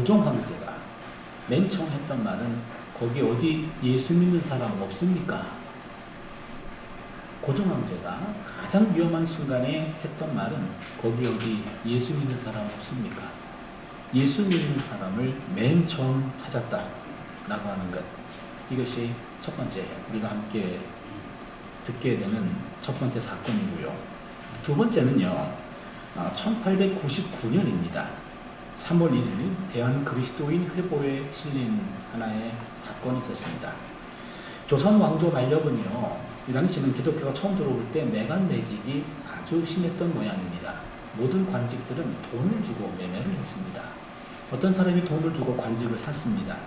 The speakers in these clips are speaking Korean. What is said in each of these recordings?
고종 황제가 맨 처음 했던 말은 거기 어디 예수 믿는 사람 없습니까? 고종 황제가 가장 위험한 순간에 했던 말은 거기 어디 예수 믿는 사람 없습니까? 예수 믿는 사람을 맨 처음 찾았다 라고 하는 것, 이것이 첫 번째 우리가 함께 듣게 되는 첫 번째 사건이고요. 두 번째는요, 1899년입니다. 3월 1일 대한 그리스도인 회보에 실린 하나의 사건이 있었습니다. 조선 왕조 만력은요, 이 당시는 기독교가 처음 들어올 때 매간매직이 아주 심했던 모양입니다. 모든 관직들은 돈을 주고 매매를 했습니다. 어떤 사람이 돈을 주고 관직을 샀습니다.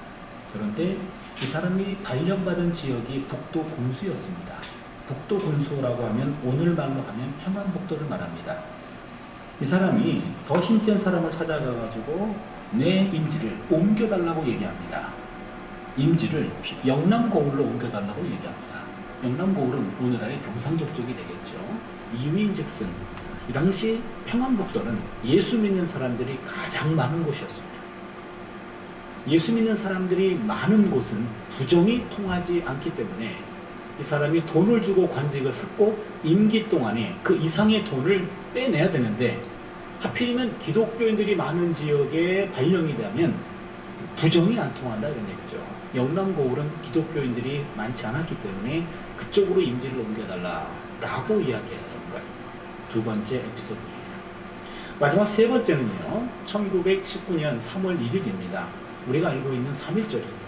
그런데 이 사람이 발령받은 지역이 북도 군수였습니다. 북도 군수라고 하면 오늘말로 하면 평안북도를 말합니다. 이 사람이 더 힘센 사람을 찾아가가지고 내 임지를 옮겨달라고 얘기합니다. 임지를 영남고을로 옮겨달라고 얘기합니다. 영남고을은 오늘날의 경상도 쪽이 되겠죠. 이유인즉슨 이 당시 평안북도는 예수 믿는 사람들이 가장 많은 곳이었습니다. 예수 믿는 사람들이 많은 곳은 부정이 통하지 않기 때문에 이 사람이 돈을 주고 관직을 샀고 임기 동안에 그 이상의 돈을 빼내야 되는데 하필이면 기독교인들이 많은 지역에 발령이 되면 부정이 안 통한다 이런 얘기죠. 영남고을은 기독교인들이 많지 않았기 때문에 그쪽으로 임지를 옮겨달라라고 이야기했던 거예요. 두 번째 에피소드입니다. 마지막 세 번째는요, 1919년 3월 1일입니다. 우리가 알고 있는 3.1절입니다.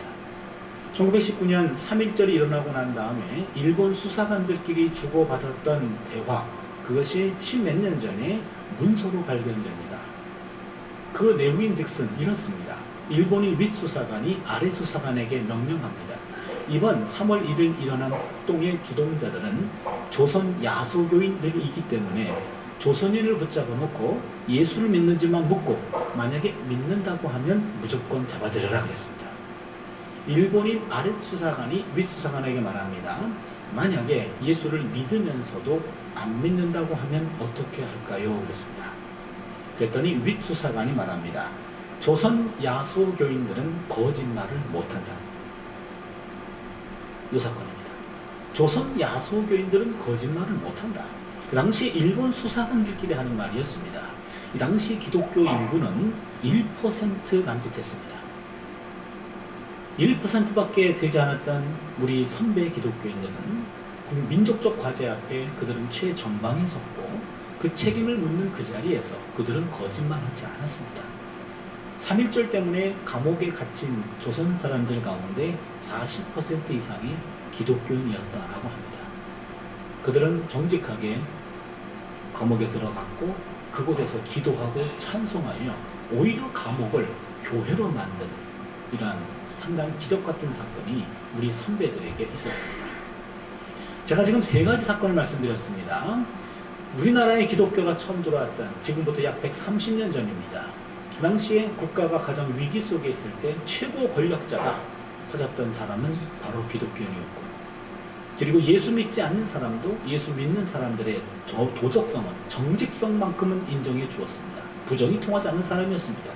1919년 3.1절이 일어나고 난 다음에 일본 수사관들끼리 주고받았던 대화, 그것이 십몇 년 전에 문서로 발견됩니다. 그 내용인즉슨 이렇습니다. 일본인 윗수사관이 아래 수사관에게 명령합니다. 이번 3월 1일 일어난 폭동의 주동자들은 조선 야소교인들이기 때문에 조선인을 붙잡아 놓고 예수를 믿는지만 묻고 만약에 믿는다고 하면 무조건 잡아들여라 그랬습니다. 일본인 아래 수사관이 윗 수사관에게 말합니다. 만약에 예수를 믿으면서도 안 믿는다고 하면 어떻게 할까요? 그랬습니다. 그랬더니 윗 수사관이 말합니다. 조선 야소교인들은 거짓말을 못한다. 이 사건입니다. 조선 야소교인들은 거짓말을 못한다. 그 당시 일본 수사관들끼리 하는 말이었습니다. 이 당시 기독교 인구는 1% 남짓했습니다. 1%밖에 되지 않았던 우리 선배 기독교인들은 그 민족적 과제 앞에 그들은 최전방에 섰고 그 책임을 묻는 그 자리에서 그들은 거짓말하지 않았습니다. 3.1절 때문에 감옥에 갇힌 조선 사람들 가운데 40% 이상이 기독교인이었다라고 합니다. 그들은 정직하게 감옥에 들어갔고 그곳에서 기도하고 찬송하며 오히려 감옥을 교회로 만든 이러한 상당히 기적같은 사건이 우리 선배들에게 있었습니다. 제가 지금 세 가지 사건을 말씀드렸습니다. 우리나라의 기독교가 처음 들어왔던 지금부터 약 130년 전입니다. 그 당시에 국가가 가장 위기 속에 있을 때 최고 권력자가 찾았던 사람은 바로 기독교인이었고, 그리고 예수 믿지 않는 사람도 예수 믿는 사람들의 도덕성은, 정직성만큼은 인정해 주었습니다. 부정이 통하지 않는 사람이었습니다.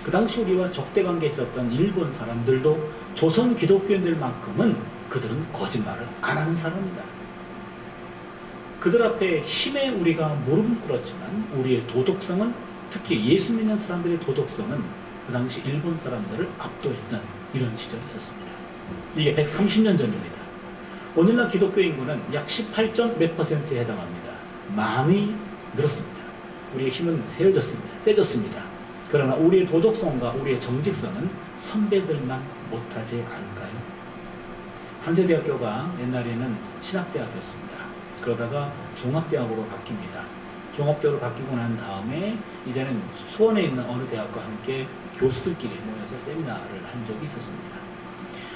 그 당시 우리와 적대관계에 있었던 일본 사람들도 조선 기독교인들만큼은 그들은 거짓말을 안 하는 사람이다. 그들 앞에 힘에 우리가 무릎은 꿇었지만 우리의 도덕성은, 특히 예수 믿는 사람들의 도덕성은 그 당시 일본 사람들을 압도했던 이런 시절이 있었습니다. 이게 130년 전입니다. 오늘날 기독교 인구는 약 18점 몇 %에 해당합니다. 많이 늘었습니다. 우리의 힘은 세졌습니다. 그러나 우리의 도덕성과 우리의 정직성은 선배들만 못하지 않을까요? 한세대학교가 옛날에는 신학대학이었습니다. 그러다가 종합대학으로 바뀝니다. 종합대학으로 바뀌고 난 다음에 이제는 수원에 있는 어느 대학과 함께 교수들끼리 모여서 세미나를 한 적이 있었습니다.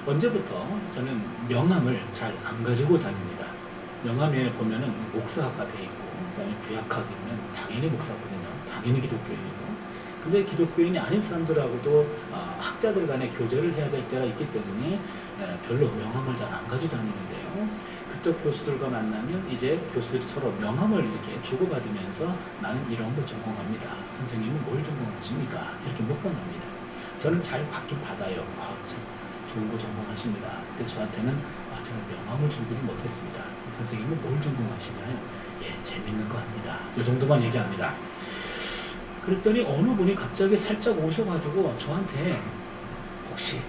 언제부터 저는 명함을 잘 안 가지고 다닙니다. 명함에 보면은 목사가 돼 있고, 그 다음에 구약학이면 당연히 목사거든요. 당연히 기독교인이고. 근데 기독교인이 아닌 사람들하고도 학자들 간에 교제를 해야 될 때가 있기 때문에 별로 명함을 잘 안 가지고 다니는데요. 그때 교수들과 만나면 이제 교수들이 서로 명함을 이렇게 주고받으면서 나는 이런 걸 전공합니다. 선생님은 뭘 전공하십니까? 이렇게 묻곤합니다. 저는 잘 받긴 받아요. 참 좋은 거 전공하십니다. 근데 저한테는 저는 명함을 준비를 못했습니다. 선생님은 뭘 전공하시나요? 예, 재밌는 거 합니다. 이 정도만 얘기합니다. 그랬더니 어느 분이 갑자기 살짝 오셔가지고 저한테 혹시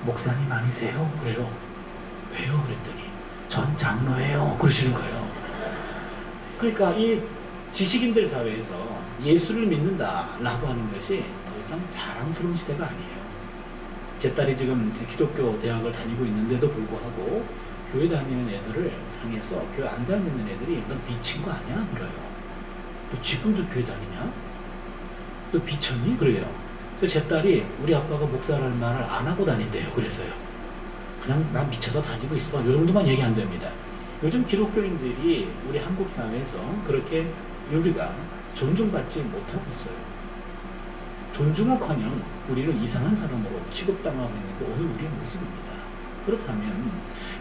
목사님 아니세요? 그래요. 왜요? 그랬더니 전 장로예요. 그러시는 거예요. 그러니까 이 지식인들 사회에서 예수를 믿는다라고 하는 것이 더 이상 자랑스러운 시대가 아니에요. 제 딸이 지금 기독교 대학을 다니고 있는데도 불구하고 교회 다니는 애들을 향해서 교회 안 다니는 애들이 너 미친 거 아니야? 그래요. 너 지금도 교회 다니냐? 너 미쳤니? 그래요. 그래서 제 딸이 우리 아빠가 목사라는 말을 안 하고 다닌대요. 그랬어요. 그냥 나 미쳐서 다니고 있어. 이 정도만 얘기 안 됩니다. 요즘 기독교인들이 우리 한국 사회에서 그렇게 우리가 존중받지 못하고 있어요. 존중은커녕 우리를 이상한 사람으로 취급당하고 있는 게 오늘 우리의 모습입니다. 그렇다면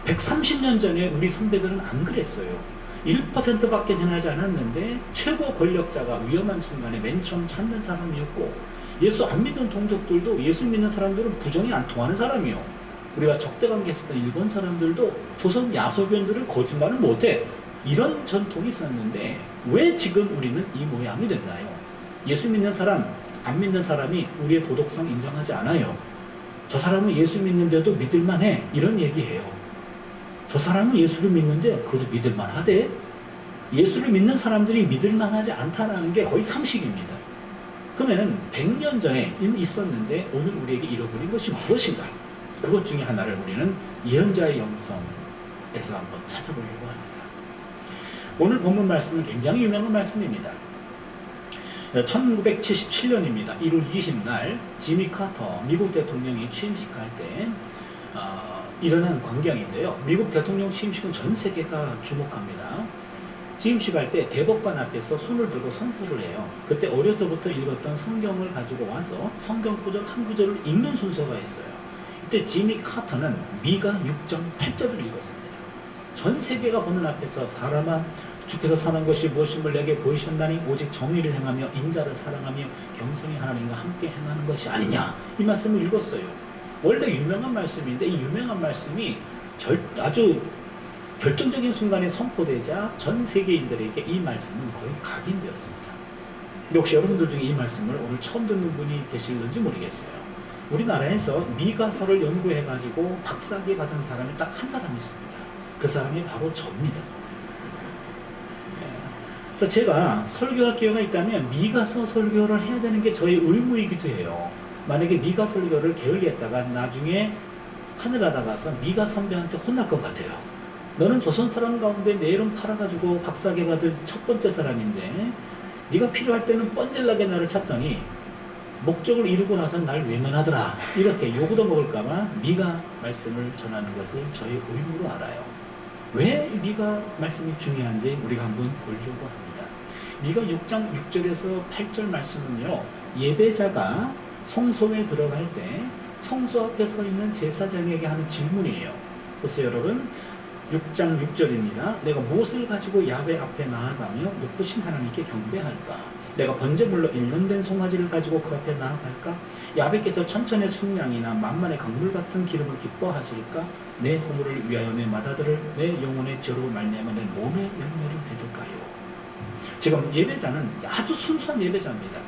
130년 전에 우리 선배들은 안 그랬어요. 1%밖에 지나지 않았는데 최고 권력자가 위험한 순간에 맨 처음 찾는 사람이었고, 예수 안 믿는 동족들도 예수 믿는 사람들은 부정이 안 통하는 사람이요. 우리가 적대관계 쓰던 일본 사람들도 조선 야소견들을 거짓말을 못해. 이런 전통이 있었는데 왜 지금 우리는 이 모양이 됐나요? 예수 믿는 사람, 안 믿는 사람이 우리의 도덕성 인정하지 않아요. 저 사람은 예수 믿는데도 믿을만해. 이런 얘기해요. 저 사람은 예수를 믿는데 그래도 믿을만하대. 예수를 믿는 사람들이 믿을만하지 않다는 게 거의 상식입니다. 그러면은 100년 전에 있었는데 오늘 우리에게 잃어버린 것이 무엇인가? 그것 중에 하나를 우리는 예언자의 영성에서 한번 찾아보려고 합니다. 오늘 본문 말씀은 굉장히 유명한 말씀입니다. 1977년입니다. 1월 20날 지미 카터 미국 대통령이 취임식할 때 일어난 광경인데요. 미국 대통령 취임식은 전 세계가 주목합니다. 취임식 할 때 대법관 앞에서 손을 들고 선서를 해요. 그때 어려서부터 읽었던 성경을 가지고 와서 성경 구절 한 구절을 읽는 순서가 있어요. 이때 지미 카터는 미가 6.8절을 읽었습니다. 전 세계가 보는 앞에서 사람아 주께서 사는 것이 무엇임을 내게 보이셨나니 오직 정의를 행하며 인자를 사랑하며 겸손히 하나님과 함께 행하는 것이 아니냐, 이 말씀을 읽었어요. 원래 유명한 말씀인데 이 유명한 말씀이 아주 결정적인 순간에 선포되자 전 세계인들에게 이 말씀은 거의 각인되었습니다. 근데 혹시 여러분들 중에 이 말씀을 오늘 처음 듣는 분이 계실는지 모르겠어요. 우리나라에서 미가서를 연구해가지고 박사학위 받은 사람이 딱 한 사람이 있습니다. 그 사람이 바로 저입니다. 그래서 제가 설교할 기회가 있다면 미가서 설교를 해야 되는 게 저의 의무이기도 해요. 만약에 미가 설교를 게을리했다가 나중에 하늘나라 가서 미가 선배한테 혼날 것 같아요. 너는 조선 사람 가운데 내 이름 팔아가지고 박사학위 받은 첫 번째 사람인데 네가 필요할 때는 뻔질나게 나를 찾더니 목적을 이루고 나서는 날 외면하더라, 이렇게 욕도 먹을까봐 미가 말씀을 전하는 것을 저의 의무로 알아요. 왜 미가 말씀이 중요한지 우리가 한번 보려고 합니다. 미가 6장 6절에서 8절 말씀은요, 예배자가 성소에 들어갈 때 성소 앞에 서 있는 제사장에게 하는 질문이에요. 보세요 여러분, 6장 6절입니다. 내가 무엇을 가지고 야훼 앞에 나아가며 높으신 하나님께 경배할까? 내가 번제물로 1년 된 송아지를 가지고 그 앞에 나아갈까? 야훼께서 천천의 순양이나 만만의 강물 같은 기름을 기뻐하실까? 내 허물을 위하여 내 맏아들을 내 영혼의 죄로 말미암아 내 몸의 열매를 드릴까요? 지금 예배자는 아주 순수한 예배자입니다.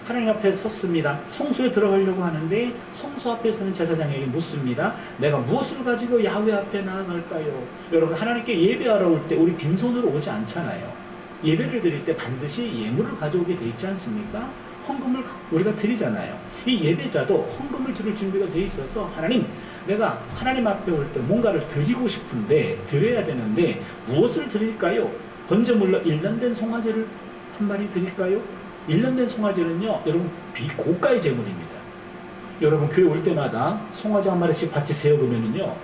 하나님 앞에 섰습니다. 성소에 들어가려고 하는데 성소 앞에 서는 제사장에게 묻습니다. 내가 무엇을 가지고 야훼 앞에 나아갈까요? 여러분, 하나님께 예배하러 올 때 우리 빈손으로 오지 않잖아요. 예배를 드릴 때 반드시 예물을 가져오게 돼 있지 않습니까? 헌금을 우리가 드리잖아요. 이 예배자도 헌금을 드릴 준비가 돼 있어서 하나님, 내가 하나님 앞에 올 때 뭔가를 드리고 싶은데 드려야 되는데 무엇을 드릴까요? 번제물로 1년 된 송아지를 한 마리 드릴까요? 1년 된 송아지는요, 여러분 비고가의 제물입니다. 여러분 교회 올 때마다 송아지 한 마리씩 같이 세워보면은요,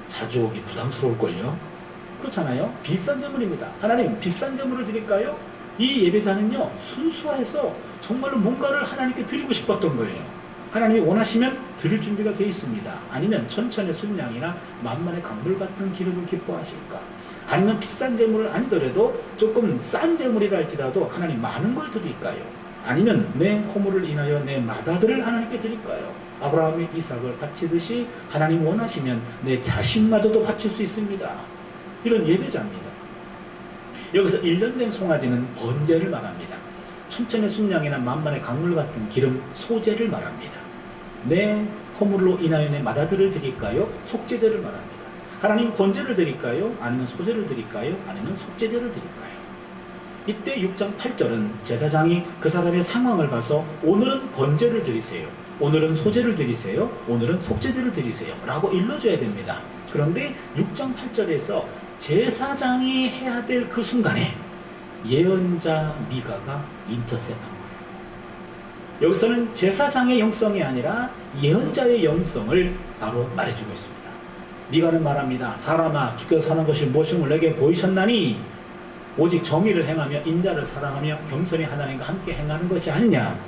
자주 오기 부담스러울걸요. 그렇잖아요. 비싼 제물입니다. 하나님, 비싼 제물을 드릴까요? 이 예배자는요, 순수해서 정말로 뭔가를 하나님께 드리고 싶었던 거예요. 하나님이 원하시면 드릴 준비가 되어 있습니다. 아니면 천천의 순양이나 만만의 강물 같은 기름을 기뻐하실까? 아니면 비싼 제물을 아니더라도 조금 싼 제물이라 할지라도 하나님 많은 걸 드릴까요? 아니면 내 허물을 인하여 내 맏아들을 하나님께 드릴까요? 아브라함이 이삭을 바치듯이 하나님 원하시면 내 자신마저도 바칠 수 있습니다. 이런 예배자입니다. 여기서 1년 된 송아지는 번제를 말합니다. 천천의 순양이나 만만의 강물 같은 기름 소제를 말합니다. 내 허물로 인하여 내 맏아들을 드릴까요? 속죄제를 말합니다. 하나님 번제를 드릴까요? 아니면 소제를 드릴까요? 아니면 속죄제를 드릴까요? 이때 6장 8절은 제사장이 그 사람의 상황을 봐서 오늘은 번제를 드리세요, 오늘은 소제를 드리세요, 오늘은 속죄제를 드리세요 라고 일러줘야 됩니다. 그런데 6장 8절에서 제사장이 해야 될 그 순간에 예언자 미가가 인터셉한 거예요. 여기서는 제사장의 영성이 아니라 예언자의 영성을 바로 말해주고 있습니다. 미가는 말합니다. 사람아, 주께서 사는 것이 무엇임을 내게 보이셨나니 오직 정의를 행하며 인자를 사랑하며 겸손히 하나님과 함께 행하는 것이 아니냐.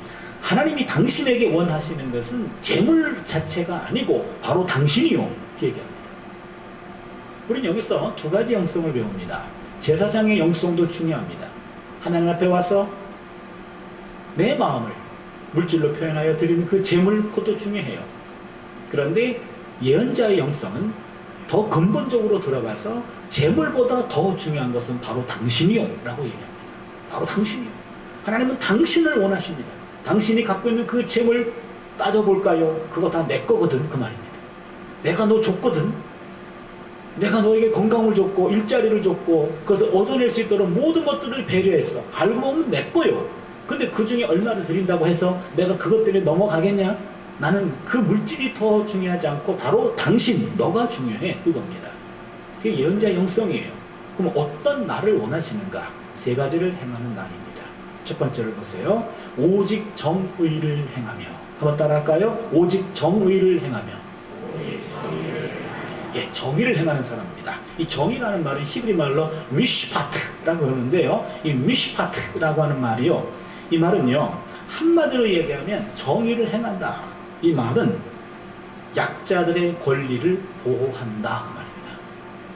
하나님이 당신에게 원하시는 것은 재물 자체가 아니고 바로 당신이요, 얘기합니다. 우리는 여기서 두 가지 영성을 배웁니다. 제사장의 영성도 중요합니다. 하나님 앞에 와서 내 마음을 물질로 표현하여 드리는 그 재물, 그것도 중요해요. 그런데 예언자의 영성은 더 근본적으로 들어가서 재물보다 더 중요한 것은 바로 당신이요 라고 얘기합니다. 바로 당신이요. 하나님은 당신을 원하십니다. 당신이 갖고 있는 그 재물 따져볼까요? 그거 다 내 거거든, 그 말입니다. 내가 너 줬거든. 내가 너에게 건강을 줬고 일자리를 줬고 그것을 얻어낼 수 있도록 모든 것들을 배려했어. 알고 보면 내 거요. 근데 그 중에 얼마를 드린다고 해서 내가 그것 때문에 넘어가겠냐? 나는 그 물질이 더 중요하지 않고 바로 당신, 너가 중요해, 그겁니다. 그게 예언자의 영성이에요. 그럼 어떤 나를 원하시는가? 세 가지를 행하는 나입니다. 첫 번째를 보세요. 오직 정의를 행하며. 한번 따라할까요? 오직 정의를 행하며. 예, 정의를 행하는 사람입니다. 이 정의라는 말은 히브리 말로 미시파트라고 하는데요. 이 미시파트라고 하는 말이요. 이 말은요, 한마디로 얘기하면 정의를 행한다. 이 말은 약자들의 권리를 보호한다, 그 말입니다.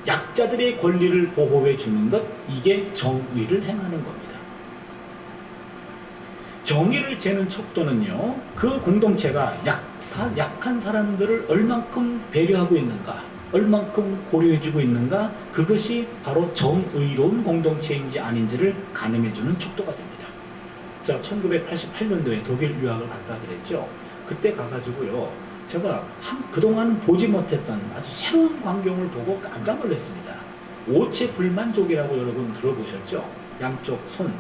약자들의 권리를 보호해 주는 것, 이게 정의를 행하는 겁니다. 정의를 재는 척도는요, 그 공동체가 약한 사람들을 얼만큼 배려하고 있는가, 얼만큼 고려해주고 있는가, 그것이 바로 정의로운 공동체인지 아닌지를 가늠해주는 척도가 됩니다. 자, 1988년도에 독일 유학을 갔다 그랬죠. 그때 가가지고요, 제가 그동안 보지 못했던 아주 새로운 광경을 보고 깜짝 놀랐습니다. 오체불만족이라고 여러분 들어보셨죠? 양쪽 손,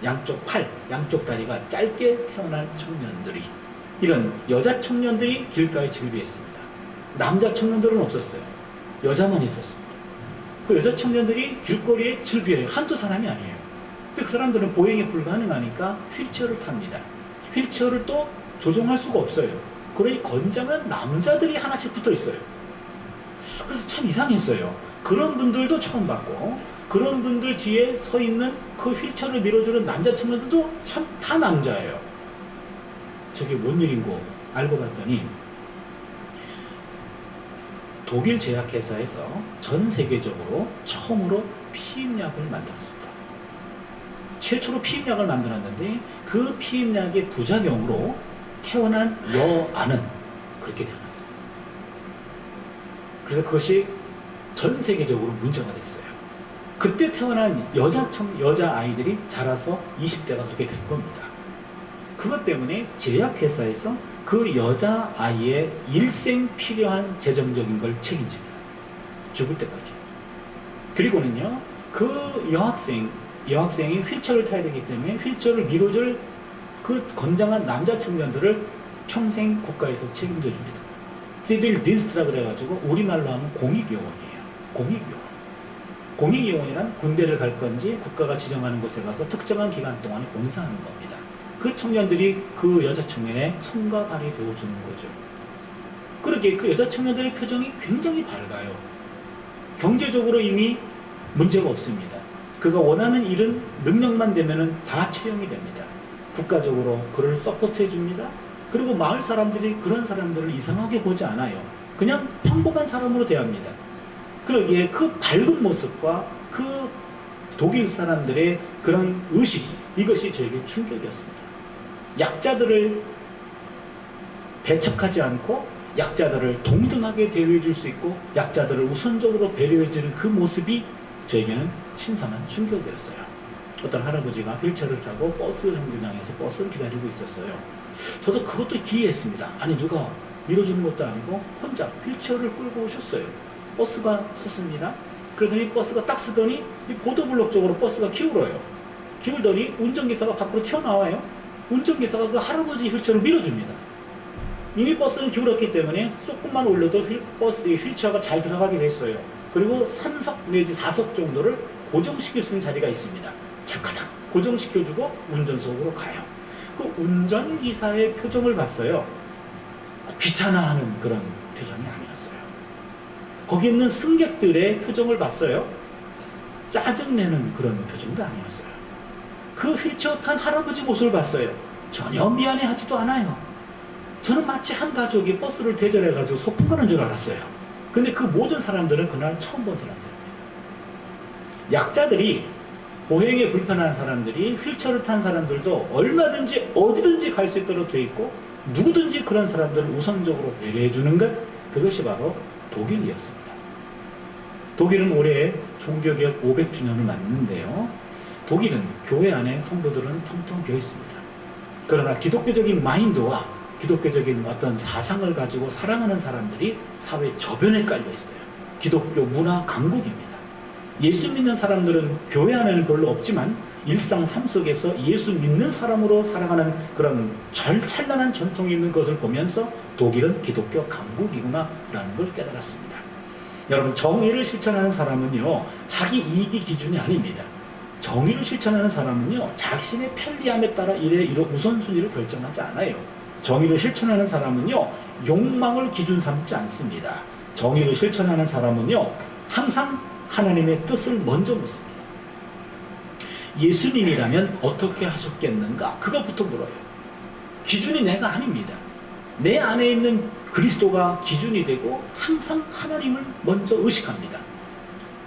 양쪽 팔, 양쪽 다리가 짧게 태어난 청년들이, 이런 여자 청년들이 길가에 즐비했습니다. 남자 청년들은 없었어요. 여자만 있었습니다. 그 여자 청년들이 길거리에 즐비해요. 한두 사람이 아니에요. 근데 그 사람들은 보행이 불가능하니까 휠체어를 탑니다. 휠체어를 또 조종할 수가 없어요. 그러니 건장한 남자들이 하나씩 붙어 있어요. 그래서 참 이상했어요. 그런 분들도 처음 봤고, 그런 분들 뒤에 서 있는 그 휠체어를 밀어주는 남자 청년들도 참 다 남자예요. 저게 뭔 일인고 알고 봤더니 독일 제약회사에서 전 세계적으로 처음으로 피임약을 만들었습니다. 최초로 피임약을 만들었는데 그 피임약의 부작용으로 태어난 여아는 그렇게 태어났습니다. 그래서 그것이 전 세계적으로 문제가 됐어요. 그때 태어난 여자 아이들이 자라서 20대가 그렇게 된 겁니다. 그것 때문에 제약회사에서 그 여자아이의 일생 필요한 재정적인 걸 책임집니다. 죽을 때까지. 그리고는요, 그 여학생이 휠체어를 타야 되기 때문에 휠체어를 밀어줄 그 건장한 남자 청년들을 평생 국가에서 책임져 줍니다. 시빌 디스트라 그래가지고 우리말로 하면 공익요원이에요. 공익요원. 공익요원이란 군대를 갈 건지 국가가 지정하는 곳에 가서 특정한 기간 동안에 봉사하는 겁니다. 그 청년들이 그 여자 청년의 손과 발이 되어주는 거죠. 그렇게 그 여자 청년들의 표정이 굉장히 밝아요. 경제적으로 이미 문제가 없습니다. 그가 원하는 일은 능력만 되면 다 채용이 됩니다. 국가적으로 그를 서포트해 줍니다. 그리고 마을 사람들이 그런 사람들을 이상하게 보지 않아요. 그냥 평범한 사람으로 대합니다. 그러기에 그 밝은 모습과 그 독일 사람들의 그런 의식, 이것이 저에게 충격이었습니다. 약자들을 배척하지 않고 약자들을 동등하게 대우해 줄 수 있고 약자들을 우선적으로 배려해 주는 그 모습이 저에게는 신선한 충격이었어요. 어떤 할아버지가 휠체어를 타고 버스 정류장에서 버스를 기다리고 있었어요. 저도 그것도 기이했습니다. 아니 누가 밀어주는 것도 아니고 혼자 휠체어를 끌고 오셨어요. 버스가 섰습니다. 그러더니 버스가 딱 서더니 이 보도블록 쪽으로 버스가 기울어요. 기울더니 운전기사가 밖으로 튀어나와요. 운전기사가 그 할아버지 휠체어를 밀어줍니다. 이미 버스는 기울었기 때문에 조금만 올려도 버스의 휠체어가 잘 들어가게 됐어요. 그리고 3석 내지 4석 정도를 고정시킬 수 있는 자리가 있습니다. 착하닥 고정시켜주고 운전석으로 가요. 그 운전기사의 표정을 봤어요. 귀찮아하는 그런 표정이 아니었어요. 거기 있는 승객들의 표정을 봤어요. 짜증내는 그런 표정도 아니었어요. 그 휠체어 탄 할아버지 모습을 봤어요. 전혀 미안해하지도 않아요. 저는 마치 한 가족이 버스를 대절해가지고 소풍 가는 줄 알았어요. 근데 그 모든 사람들은 그날 처음 본 사람들입니다. 약자들이, 보행에 불편한 사람들이, 휠체어를 탄 사람들도 얼마든지 어디든지 갈 수 있도록 돼 있고 누구든지 그런 사람들을 우선적으로 배려해 주는 것, 그것이 바로 독일이었습니다. 독일은 올해 종교개혁 500주년을 맞는데요. 독일은 교회 안에 성도들은 텅텅 비어 있습니다. 그러나 기독교적인 마인드와 기독교적인 어떤 사상을 가지고 살아가는 사람들이 사회 저변에 깔려 있어요. 기독교 문화 강국입니다. 예수 믿는 사람들은 교회 안에는 별로 없지만 일상 삶 속에서 예수 믿는 사람으로 살아가는 그런 찬란한 전통이 있는 것을 보면서 독일은 기독교 강국이구나 라는 걸 깨달았습니다. 여러분, 정의를 실천하는 사람은요, 자기 이익이 기준이 아닙니다. 정의를 실천하는 사람은요, 자신의 편리함에 따라 일의 우선순위를 결정하지 않아요. 정의를 실천하는 사람은요, 욕망을 기준 삼지 않습니다. 정의를 실천하는 사람은요, 항상 하나님의 뜻을 먼저 묻습니다. 예수님이라면 어떻게 하셨겠는가? 그것부터 물어요. 기준이 내가 아닙니다. 내 안에 있는 그리스도가 기준이 되고 항상 하나님을 먼저 의식합니다.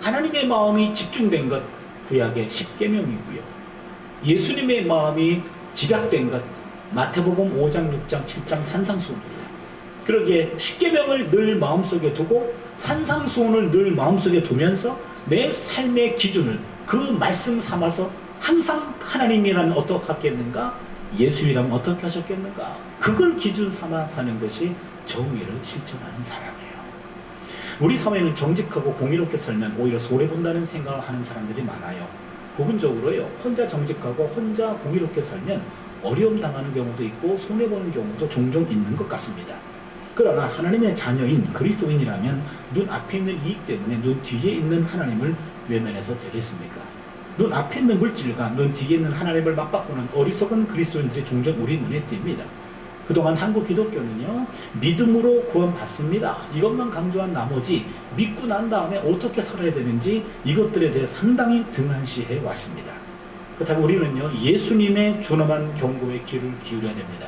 하나님의 마음이 집중된 것, 구약의 십계명이고요. 예수님의 마음이 집약된 것, 마태복음 5장, 6장, 7장 산상수훈입니다. 그러기에 십계명을 늘 마음속에 두고 산상수훈을 늘 마음속에 두면서 내 삶의 기준을 그 말씀 삼아서 항상 하나님이라면 어떻게 하겠는가? 예수님이라면 어떻게 하셨겠는가? 그걸 기준 삼아 사는 것이 정의를 실천하는 사람이에요. 우리 사회는 정직하고 공의롭게 살면 오히려 손해본다는 생각을 하는 사람들이 많아요. 부분적으로요, 혼자 정직하고 혼자 공의롭게 살면 어려움 당하는 경우도 있고 손해보는 경우도 종종 있는 것 같습니다. 그러나 하나님의 자녀인 그리스도인이라면 눈 앞에 있는 이익 때문에 눈 뒤에 있는 하나님을 외면해서 되겠습니까? 눈 앞에 있는 물질과 눈 뒤에 있는 하나님을 맞바꾸는 어리석은 그리스도인들이 종종 우리 눈에 띕니다. 그동안 한국 기독교는요, 믿음으로 구원받습니다. 이것만 강조한 나머지 믿고 난 다음에 어떻게 살아야 되는지 이것들에 대해 상당히 등한시해 왔습니다. 그렇다고 우리는요, 예수님의 준엄한 경고에 귀를 기울여야 됩니다.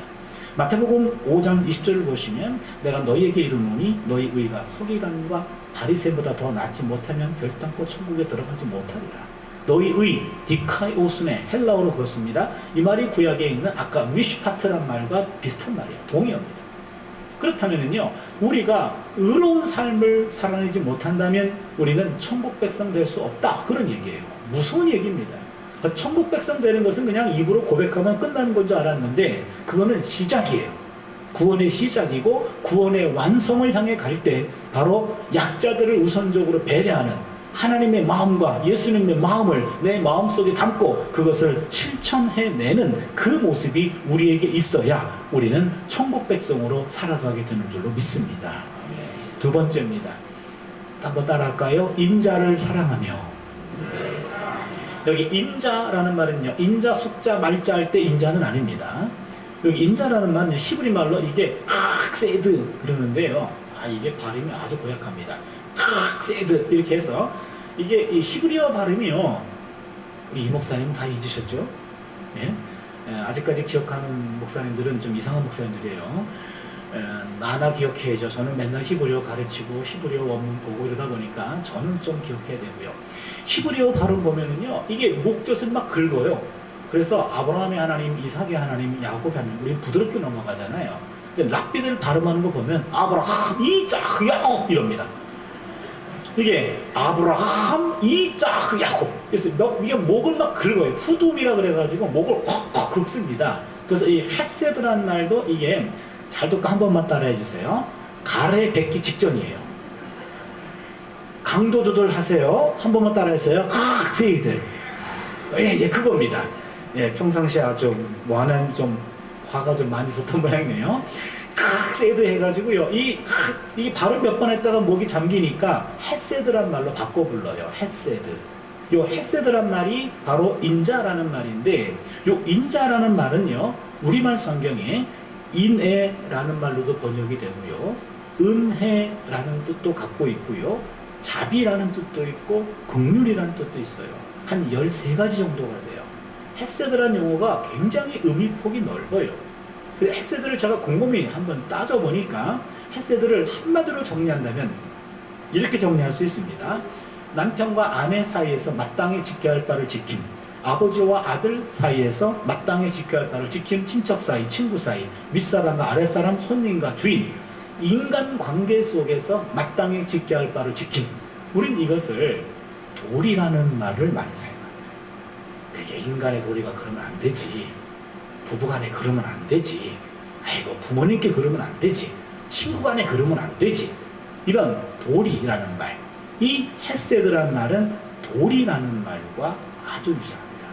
마태복음 5장 20절을 보시면 내가 너희에게 이르노니 너희 의가 서기관과 바리새보다 더 낫지 못하면 결단코 천국에 들어가지 못하리라. 너희 의, 디카이오스네, 헬라어로 그렇습니다. 이 말이 구약에 있는 아까 미슈파트란 말과 비슷한 말이에요. 동의어입니다. 그렇다면요, 우리가 의로운 삶을 살아내지 못한다면 우리는 천국 백성 될 수 없다, 그런 얘기예요. 무서운 얘기입니다. 천국 백성 되는 것은 그냥 입으로 고백하면 끝나는 건 줄 알았는데 그거는 시작이에요. 구원의 시작이고 구원의 완성을 향해 갈 때 바로 약자들을 우선적으로 배려하는 하나님의 마음과 예수님의 마음을 내 마음속에 담고 그것을 실천해내는 그 모습이 우리에게 있어야 우리는 천국 백성으로 살아가게 되는 줄로 믿습니다. 두 번째입니다. 한번 따라할까요? 인자를 사랑하며. 여기 인자라는 말은요, 인자, 숙자, 말자 할 때 인자는 아닙니다. 여기 인자라는 말은 히브리 말로 이게 크악세드 그러는데요. 이게 발음이 아주 고약합니다. 크악세드 이렇게 해서 이게 이 히브리어 발음이요. 우리 이 목사님 다 잊으셨죠? 예? 아직까지 기억하는 목사님들은 좀 이상한 목사님들이에요. 나나 기억해야죠. 저는 맨날 히브리어 가르치고 히브리어 원문 보고 이러다 보니까 저는 좀 기억해야 되고요. 히브리어 발음 보면은요, 이게 목젖을 막 긁어요. 그래서 아브라함의 하나님, 이삭의 하나님, 야곱의 하나님, 우리 부드럽게 넘어가잖아요. 근데 랍비들 발음하는 거 보면 아브라함, 이삭, 야곱 이럽니다. 이게 아브라함, 이삭, 야곱. 그래서 이게 목을 막 긁어요. 후둠이라 그래가지고 목을 확확 긁습니다. 그래서 이 헤세드라는 말도 이게 잘 듣고 한 번만 따라해 주세요. 가래 뱉기 직전이에요. 강도 조절하세요. 한 번만 따라해주세요. 헤세드. 예, 그겁니다. 예, 평상시에 아주 뭐하는 좀 화가 좀 많이 있었던 모양이네요. 헤세드 해가지고요. 이 발음 몇 번 했다가 목이 잠기니까 헤세드란 말로 바꿔 불러요. 헤세드. 요 헤세드란 말이 바로 인자라는 말인데, 요 인자라는 말은요, 우리말 성경에 인애라는 말로도 번역이 되고요, 은혜라는 뜻도 갖고 있고요, 자비라는 뜻도 있고, 긍휼이라는 뜻도 있어요. 한 13가지 정도가 돼요. 헤세드라는 용어가 굉장히 의미폭이 넓어요. 헤세드를 제가 곰곰이 한번 따져보니까 헤세드를 한마디로 정리한다면 이렇게 정리할 수 있습니다. 남편과 아내 사이에서 마땅히 지켜야 할 바를 지킴, 아버지와 아들 사이에서 마땅히 지켜야 할 바를 지킴, 친척 사이, 친구 사이, 윗사람과 아랫사람, 손님과 주인, 인간관계 속에서 마땅히 지켜야 할 바를 지킴. 우린 이것을 도리라는 말을 많이 사용합니다. 그게 인간의 도리가 그러면 안 되지, 부부간에 그러면 안 되지, 아이고 부모님께 그러면 안 되지, 친구간에 그러면 안 되지, 이런 도리라는 말, 이 헤세드라는 말은 도리라는 말과 아주 유사합니다.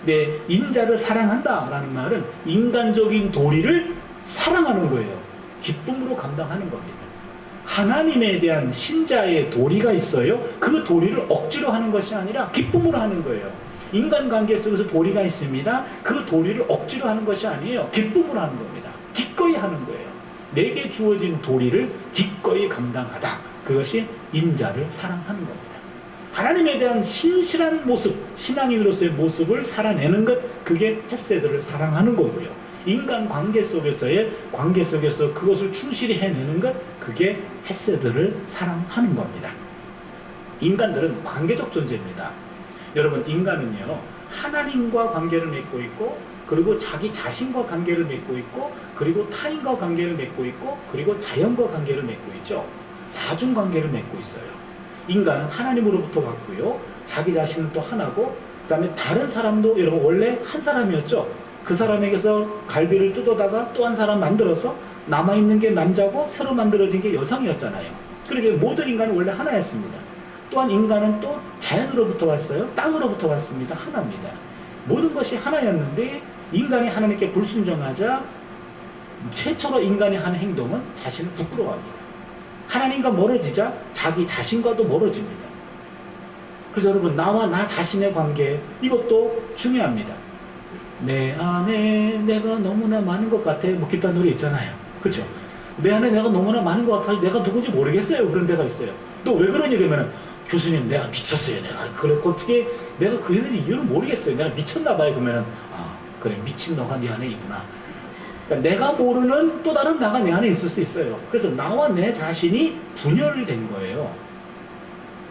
근데 인자를 사랑한다 라는 말은 인간적인 도리를 사랑하는 거예요. 기쁨으로 감당하는 겁니다. 하나님에 대한 신자의 도리가 있어요. 그 도리를 억지로 하는 것이 아니라 기쁨으로 하는 거예요. 인간관계 속에서 도리가 있습니다. 그 도리를 억지로 하는 것이 아니에요. 기쁨으로 하는 겁니다. 기꺼이 하는 거예요. 내게 주어진 도리를 기꺼이 감당하다. 그것이 인자를 사랑하는 겁니다. 하나님에 대한 신실한 모습, 신앙인으로서의 모습을 살아내는 것, 그게 헤세드를 사랑하는 거고요. 인간관계 속에서의 관계 속에서 그것을 충실히 해내는 것, 그게 헤세드를 사랑하는 겁니다. 인간들은 관계적 존재입니다. 여러분, 인간은요, 하나님과 관계를 맺고 있고, 그리고 자기 자신과 관계를 맺고 있고, 그리고 타인과 관계를 맺고 있고, 그리고 자연과 관계를 맺고 있죠. 사중 관계를 맺고 있어요. 인간은 하나님으로부터 왔고요, 자기 자신은 또 하나고, 그 다음에 다른 사람도 여러분 원래 한 사람이었죠. 그 사람에게서 갈비를 뜯어다가 또 한 사람 만들어서 남아있는 게 남자고 새로 만들어진 게 여성이었잖아요. 그러니까 모든 인간은 원래 하나였습니다. 또한 인간은 또 자연으로부터 왔어요. 땅으로부터 왔습니다. 하나입니다. 모든 것이 하나였는데 인간이 하나님께 불순종하자 최초로 인간이 하는 행동은 자신을 부끄러워합니다. 하나님과 멀어지자 자기 자신과도 멀어집니다. 그래서 여러분, 나와 나 자신의 관계, 이것도 중요합니다. 내 안에 내가 너무나 많은 것 같아, 뭐 기타 노래 있잖아요. 그렇죠? 내 안에 내가 너무나 많은 것 같아, 내가 누군지 모르겠어요. 그런 데가 있어요. 또 왜 그러냐 그러면은, 교수님 내가 미쳤어요. 내가 그렇고 어떻게 내가 그 이유를 모르겠어요. 내가 미쳤나 봐요. 그러면은, 아 그래, 미친 너가 네 안에 있구나. 그러니까 내가 모르는 또 다른 나가 내 안에 있을 수 있어요. 그래서 나와 내 자신이 분열된 거예요.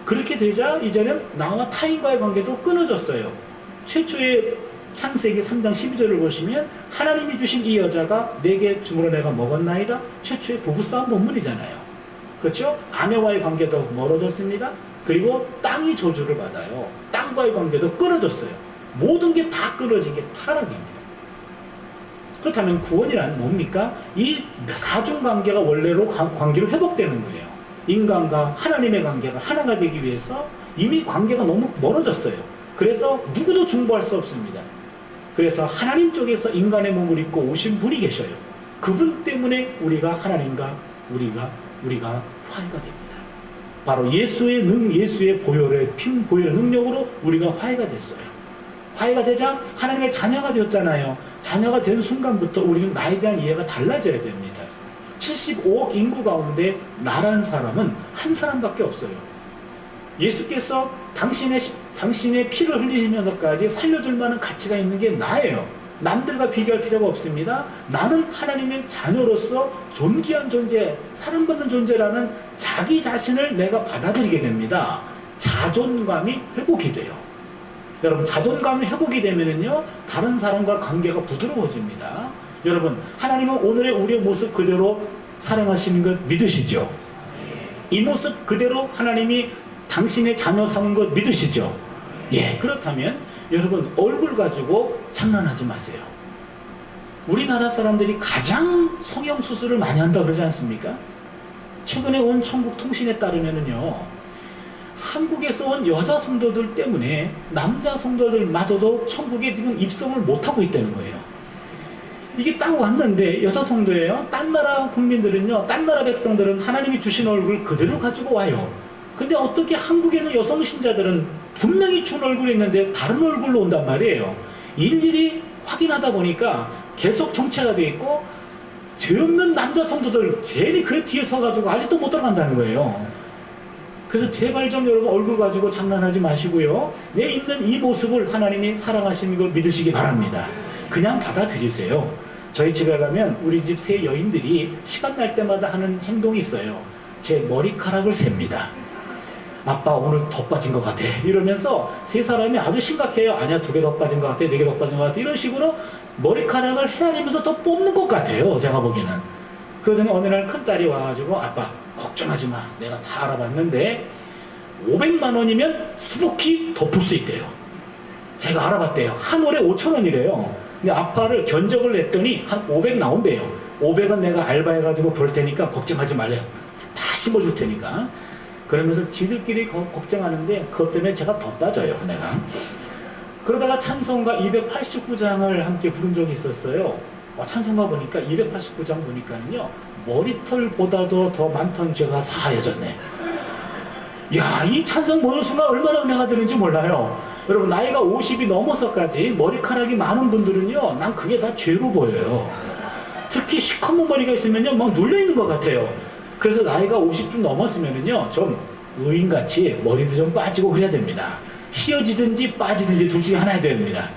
그렇게 되자 이제는 나와 타인과의 관계도 끊어졌어요. 최초의 창세기 3장 12절을 보시면 하나님이 주신 이 여자가 내게 주므로 내가 먹었나이다. 최초의 부부싸움 본문이잖아요. 그렇죠? 아내와의 관계도 멀어졌습니다. 그리고 땅이 저주를 받아요. 땅과의 관계도 끊어졌어요. 모든 게 다 끊어진 게 타락입니다. 그렇다면 구원이란 뭡니까? 이 사중관계가 원래로 관계로 회복되는 거예요. 인간과 하나님의 관계가 하나가 되기 위해서 이미 관계가 너무 멀어졌어요. 그래서 누구도 중보할 수 없습니다. 그래서 하나님 쪽에서 인간의 몸을 입고 오신 분이 계셔요. 그분 때문에 우리가 하나님과 우리가 화해가 됩니다. 바로 예수의 보혈의 능력으로 우리가 화해가 됐어요. 화해가 되자 하나님의 자녀가 되었잖아요. 자녀가 된 순간부터 우리는 나에 대한 이해가 달라져야 됩니다. 75억 인구 가운데 나란 사람은 한 사람밖에 없어요. 예수께서 당신의 피를 흘리시면서까지 살려줄 만한 가치가 있는 게 나예요. 남들과 비교할 필요가 없습니다. 나는 하나님의 자녀로서 존귀한 존재, 사랑받는 존재라는 자기 자신을 내가 받아들이게 됩니다. 자존감이 회복이 돼요. 여러분 자존감 회복이 되면은요 다른 사람과 관계가 부드러워집니다. 여러분 하나님은 오늘의 우리의 모습 그대로 사랑하시는 것 믿으시죠? 이 모습 그대로 하나님이 당신의 자녀 삼은 것 믿으시죠? 예, 그렇다면 여러분 얼굴 가지고 장난하지 마세요. 우리나라 사람들이 가장 성형수술을 많이 한다고 그러지 않습니까? 최근에 온 천국통신에 따르면은요 한국에서 온 여자 성도들 때문에 남자 성도들마저도 천국에 지금 입성을 못하고 있다는 거예요. 이게 딱 왔는데 여자 성도예요. 딴 나라 국민들은요, 딴 나라 백성들은 하나님이 주신 얼굴 그대로 가지고 와요. 근데 어떻게 한국에는 여성 신자들은 분명히 준 얼굴이 있는데 다른 얼굴로 온단 말이에요. 일일이 확인하다 보니까 계속 정체가 돼 있고 죄 없는 남자 성도들 제일 그 뒤에 서가지고 아직도 못 들어간다는 거예요. 그래서 제발 좀 여러분 얼굴 가지고 장난하지 마시고요. 내 있는 이 모습을 하나님이 사랑하시는 걸 믿으시기 바랍니다. 그냥 받아들이세요. 저희 집에 가면 우리 집 세 여인들이 시간 날 때마다 하는 행동이 있어요. 제 머리카락을 셉니다. 아빠 오늘 더 빠진 것 같아 이러면서 세 사람이 아주 심각해요. 아니야 2개 더 빠진 것 같아 4개 더 빠진 것 같아 이런 식으로 머리카락을 헤아리면서 더 뽑는 것 같아요. 제가 보기에는. 그러더니 어느 날 큰딸이 와가지고 아빠 걱정하지 마 내가 다 알아봤는데 500만 원이면 수북히 덮을 수 있대요. 제가 알아봤대요. 한 월에 5,000원이래요. 근데 아빠를 견적을 냈더니 한 500 나온대요. 500은 내가 알바해가지고 벌 테니까 걱정하지 말래요. 다 심어줄 테니까. 그러면서 지들끼리 걱정하는데 그것 때문에 제가 더 빠져요. 내가. 그러다가 찬송가 289장을 함께 부른 적이 있었어요. 찬송가 보니까 289장 보니까는요 머리털보다도 더 많던 죄가 사하여졌네. 야, 이 찬송 보는 순간 얼마나 은혜가 되는지 몰라요. 여러분 나이가 50이 넘어서까지 머리카락이 많은 분들은요 난 그게 다 죄로 보여요. 특히 시커먼 머리가 있으면요 막 눌려있는 것 같아요. 그래서 나이가 50좀 넘었으면은요 좀 의인같이 머리도 좀 빠지고 그래야 됩니다. 휘어지든지 빠지든지 둘 중에 하나 해야 됩니다.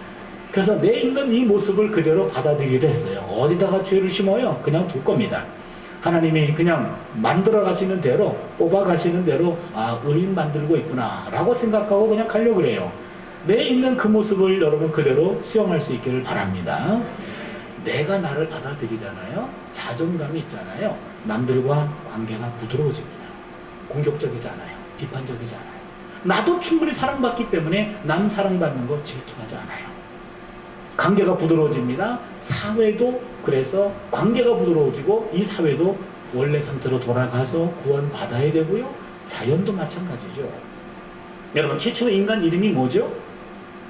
그래서 내 있는 이 모습을 그대로 받아들이려 했어요. 어디다가 죄를 심어요? 그냥 둘 겁니다. 하나님이 그냥 만들어 가시는 대로 뽑아 가시는 대로 아 의인 만들고 있구나 라고 생각하고 그냥 가려고 그래요. 내 있는 그 모습을 여러분 그대로 수용할 수 있기를 바랍니다. 내가 나를 받아들이잖아요. 자존감이 있잖아요. 남들과 관계가 부드러워집니다. 공격적이지 않아요. 비판적이지 않아요. 나도 충분히 사랑받기 때문에 남 사랑받는 거 질투하지 않아요. 관계가 부드러워집니다. 사회도 그래서 관계가 부드러워지고 이 사회도 원래 상태로 돌아가서 구원받아야 되고요. 자연도 마찬가지죠. 여러분 최초 인간 이름이 뭐죠?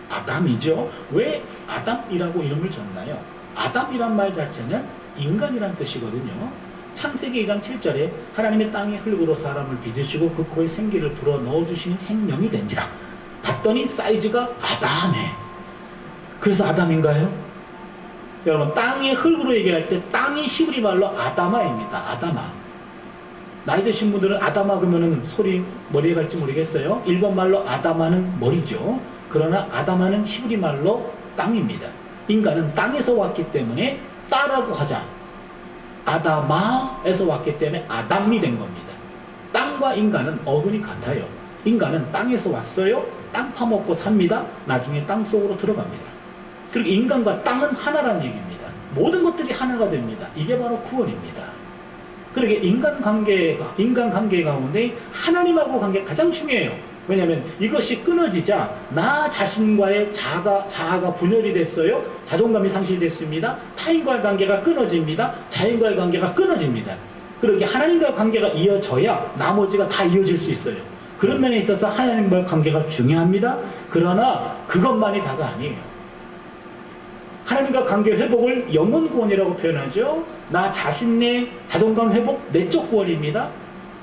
아담이죠. 왜 아담이라고 이름을 줬나요? 아담이란 말 자체는 인간이란 뜻이거든요. 창세기 2장 7절에 하나님의 땅의 흙으로 사람을 빚으시고 그 코에 생기를 불어 넣어주시는 생명이 된지라. 봤더니 사이즈가 아담해. 그래서 아담인가요? 여러분 땅의 흙으로 얘기할 때 땅이 히브리 말로 아다마입니다. 아다마. 나이 드신 분들은 아다마 그러면은 소리 머리에 갈지 모르겠어요. 일본 말로 아다마는 머리죠. 그러나 아다마는 히브리 말로 땅입니다. 인간은 땅에서 왔기 때문에 따라고 하자. 아다마에서 왔기 때문에 아담이 된 겁니다. 땅과 인간은 어근이 같아요. 인간은 땅에서 왔어요. 땅 파먹고 삽니다. 나중에 땅 속으로 들어갑니다. 그리고 인간과 땅은 하나라는 얘기입니다. 모든 것들이 하나가 됩니다. 이게 바로 구원입니다. 그러게 인간 관계 가운데 하나님하고 관계가 가장 중요해요. 왜냐하면 이것이 끊어지자 나 자신과의 자아가 분열이 됐어요. 자존감이 상실됐습니다. 타인과의 관계가 끊어집니다. 자연과의 관계가 끊어집니다. 그러게 하나님과의 관계가 이어져야 나머지가 다 이어질 수 있어요. 그런 면에 있어서 하나님과의 관계가 중요합니다. 그러나 그것만이 다가 아니에요. 하나님과 관계 회복을 영혼 구원이라고 표현하죠. 나 자신의 자존감 회복, 내적 구원입니다.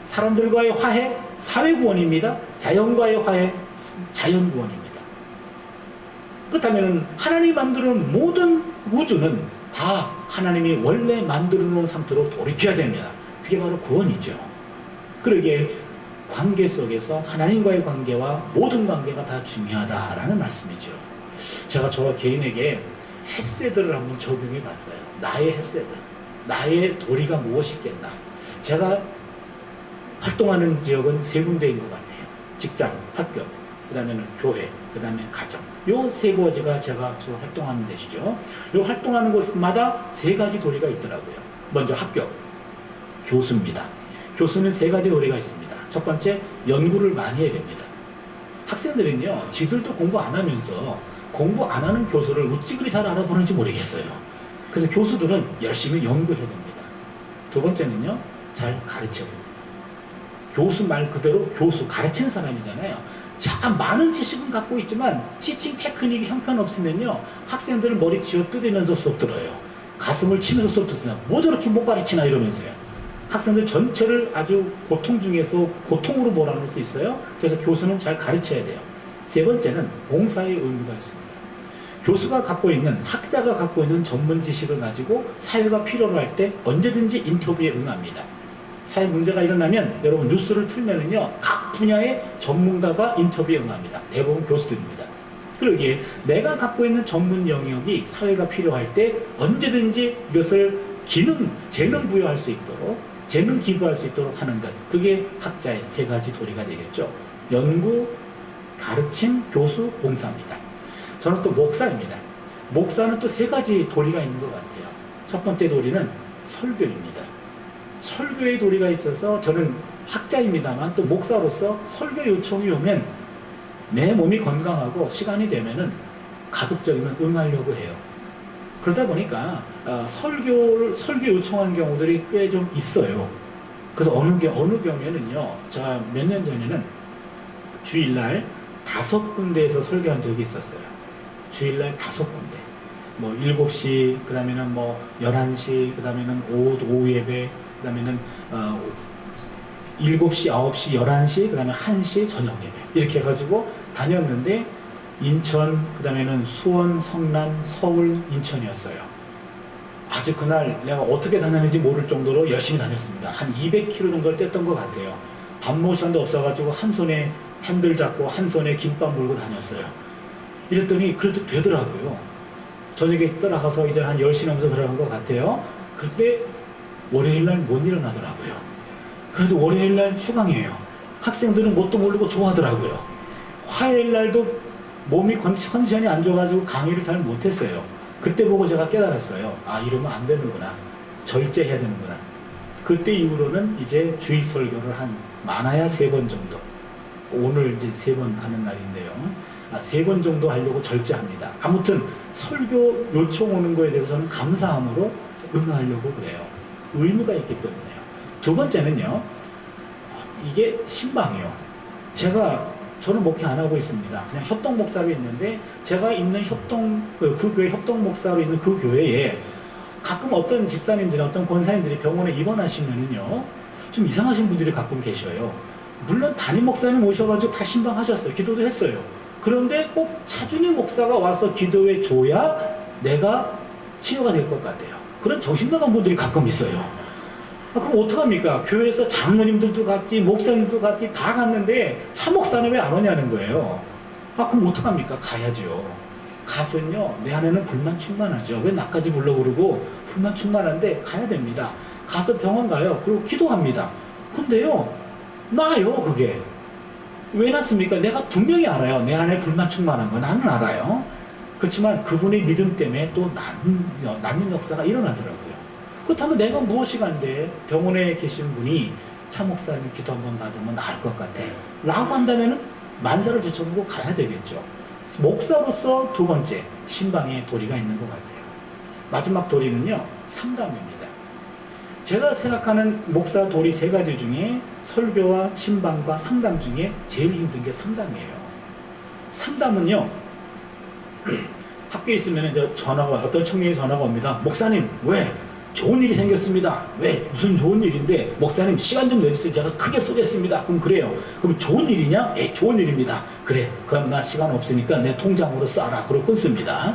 사람들과의 화해, 사회 구원입니다. 자연과의 화해, 자연 구원입니다. 그렇다면 하나님이 만들어 놓은 모든 우주는 다 하나님이 원래 만들어 놓은 상태로 돌이켜야 됩니다. 그게 바로 구원이죠. 그러기에 관계 속에서 하나님과의 관계와 모든 관계가 다 중요하다라는 말씀이죠. 제가 저 개인에게 햇세드를 한번 적용해 봤어요. 나의 햇세드, 나의 도리가 무엇이겠나. 제가 활동하는 지역은 세 군데인 것 같아요. 직장, 학교. 그 다음에는 교회, 그 다음에 가정. 요 세 가지가 제가 주로 활동하는 데시죠. 요 활동하는 곳마다 세 가지 도리가 있더라고요. 먼저 학교, 교수입니다. 교수는 세 가지 도리가 있습니다. 첫 번째, 연구를 많이 해야 됩니다. 학생들은요, 지들도 공부 안 하면서 공부 안 하는 교수를 어찌 그리 잘 알아보는지 모르겠어요. 그래서 교수들은 열심히 연구해야 됩니다. 두 번째는요, 잘 가르쳐야 됩니다. 교수 말 그대로 교수, 가르치는 사람이잖아요. 참 많은 지식은 갖고 있지만 티칭 테크닉이 형편없으면요, 학생들은 머리 쥐어뜯으면서 수업 들어요. 가슴을 치면서 수업 듣으면 뭐 저렇게 못 가르치나 이러면서요. 학생들 전체를 아주 고통 중에서 고통으로 몰아넣을 수 있어요. 그래서 교수는 잘 가르쳐야 돼요. 세 번째는 봉사의 의무가 있습니다. 교수가 갖고 있는, 학자가 갖고 있는 전문 지식을 가지고 사회가 필요로 할 때 언제든지 인터뷰에 응합니다. 사회 문제가 일어나면 여러분 뉴스를 틀면은요, 각 분야의 전문가가 인터뷰에 응합니다. 대부분 교수들입니다. 그러기에 내가 갖고 있는 전문 영역이 사회가 필요할 때 언제든지 이것을 재능 부여할 수 있도록, 재능 기부할 수 있도록 하는 것. 그게 학자의 세 가지 도리가 되겠죠. 연구, 가르침, 교수, 봉사입니다. 저는 또 목사입니다. 목사는 또 세 가지 도리가 있는 것 같아요. 첫 번째 도리는 설교입니다. 설교의 도리가 있어서 저는 학자입니다만 또 목사로서 설교 요청이 오면 내 몸이 건강하고 시간이 되면은 가급적이면 응하려고 해요. 그러다 보니까 설교 요청하는 경우들이 꽤 좀 있어요. 그래서 어느 경우에는요, 제가 몇 년 전에는 주일날 5군데에서 설교한 적이 있었어요. 주일날 5군데. 뭐 7시, 그 다음에는 뭐 11시, 그 다음에는 오후 예배, 그 다음에는 7시, 9시, 11시, 그 다음에 1시 저녁 예배. 이렇게 해가지고 다녔는데, 인천, 그 다음에는 수원, 성남, 서울, 인천이었어요. 아주 그날 내가 어떻게 다녔는지 모를 정도로 열심히 다녔습니다. 한 200km 정도를 뗐던 것 같아요. 밥모션도 없어가지고 한 손에 핸들 잡고 한 손에 김밥 물고 다녔어요. 이랬더니 그래도 되더라고요. 저녁에 들어가서 이제 한 10시 넘어서 들어간 것 같아요. 근데 월요일날 못 일어나더라고요. 그래도 월요일날 휴강이에요. 학생들은 뭣도 모르고 좋아하더라고요. 화요일날도 몸이 컨디션이 안 좋아가지고 강의를 잘 못했어요. 그때 보고 제가 깨달았어요. 아, 이러면 안 되는구나. 절제해야 되는구나. 그때 이후로는 이제 주일 설교를 한 많아야 3번 정도. 오늘 이제 3번 하는 날인데요. 3번 정도 하려고 절제합니다. 아무튼 설교 요청 오는 거에 대해서 저는 감사함으로 응하려고 그래요. 의무가 있기 때문에요. 두 번째는요, 이게 신방이요. 저는 목회 안 하고 있습니다. 그냥 협동 목사로 있는데, 제가 있는 그 교회 협동 목사로 있는 그 교회에 가끔 어떤 집사님들이, 어떤 권사님들이 병원에 입원하시면은요, 좀 이상하신 분들이 가끔 계셔요. 물론 담임 목사님 오셔가지고 다 신방하셨어요. 기도도 했어요. 그런데 꼭 차준희 목사가 와서 기도해 줘야 내가 치료가 될 것 같아요. 그런 정신나간 분들이 가끔 있어요. 그럼 어떡합니까? 교회에서 장로님들도 갔지, 목사님도 갔지, 다 갔는데 차 목사는 왜 안 오냐는 거예요. 그럼 어떡합니까? 가야죠. 가서는요, 내 안에는 불만 충만하죠. 왜 나까지 불러 그러고, 불만 충만한데 가야 됩니다. 가서 병원 가요. 그리고 기도합니다. 근데요, 나요, 그게. 왜 났습니까? 내가 분명히 알아요. 내 안에 불만 충만한 거. 나는 알아요. 그렇지만 그분의 믿음 때문에 또 낫는 역사가 일어나더라고요. 그렇다면 내가 무엇이 간데 병원에 계신 분이 차 목사님 기도 한번 받으면 나을 것 같아 라고 한다면 만사를 제쳐보고 가야 되겠죠. 목사로서 두 번째, 신방의 도리가 있는 것 같아요. 마지막 도리는요, 상담입니다. 제가 생각하는 목사 도리 3가지 중에 설교와 신방과 상담 중에 제일 힘든 게 상담이에요. 상담은요, 학교에 있으면 이제 어떤 청년이 전화가 옵니다. 목사님, 왜? 좋은 일이 생겼습니다. 왜? 무슨 좋은 일인데? 목사님, 시간 좀 내주세요. 제가 크게 쏘겠습니다. 그럼 그래요. 그럼 좋은 일이냐? 예, 좋은 일입니다. 그래. 그럼 나 시간 없으니까 내 통장으로 쏴라. 그러고 끊습니다.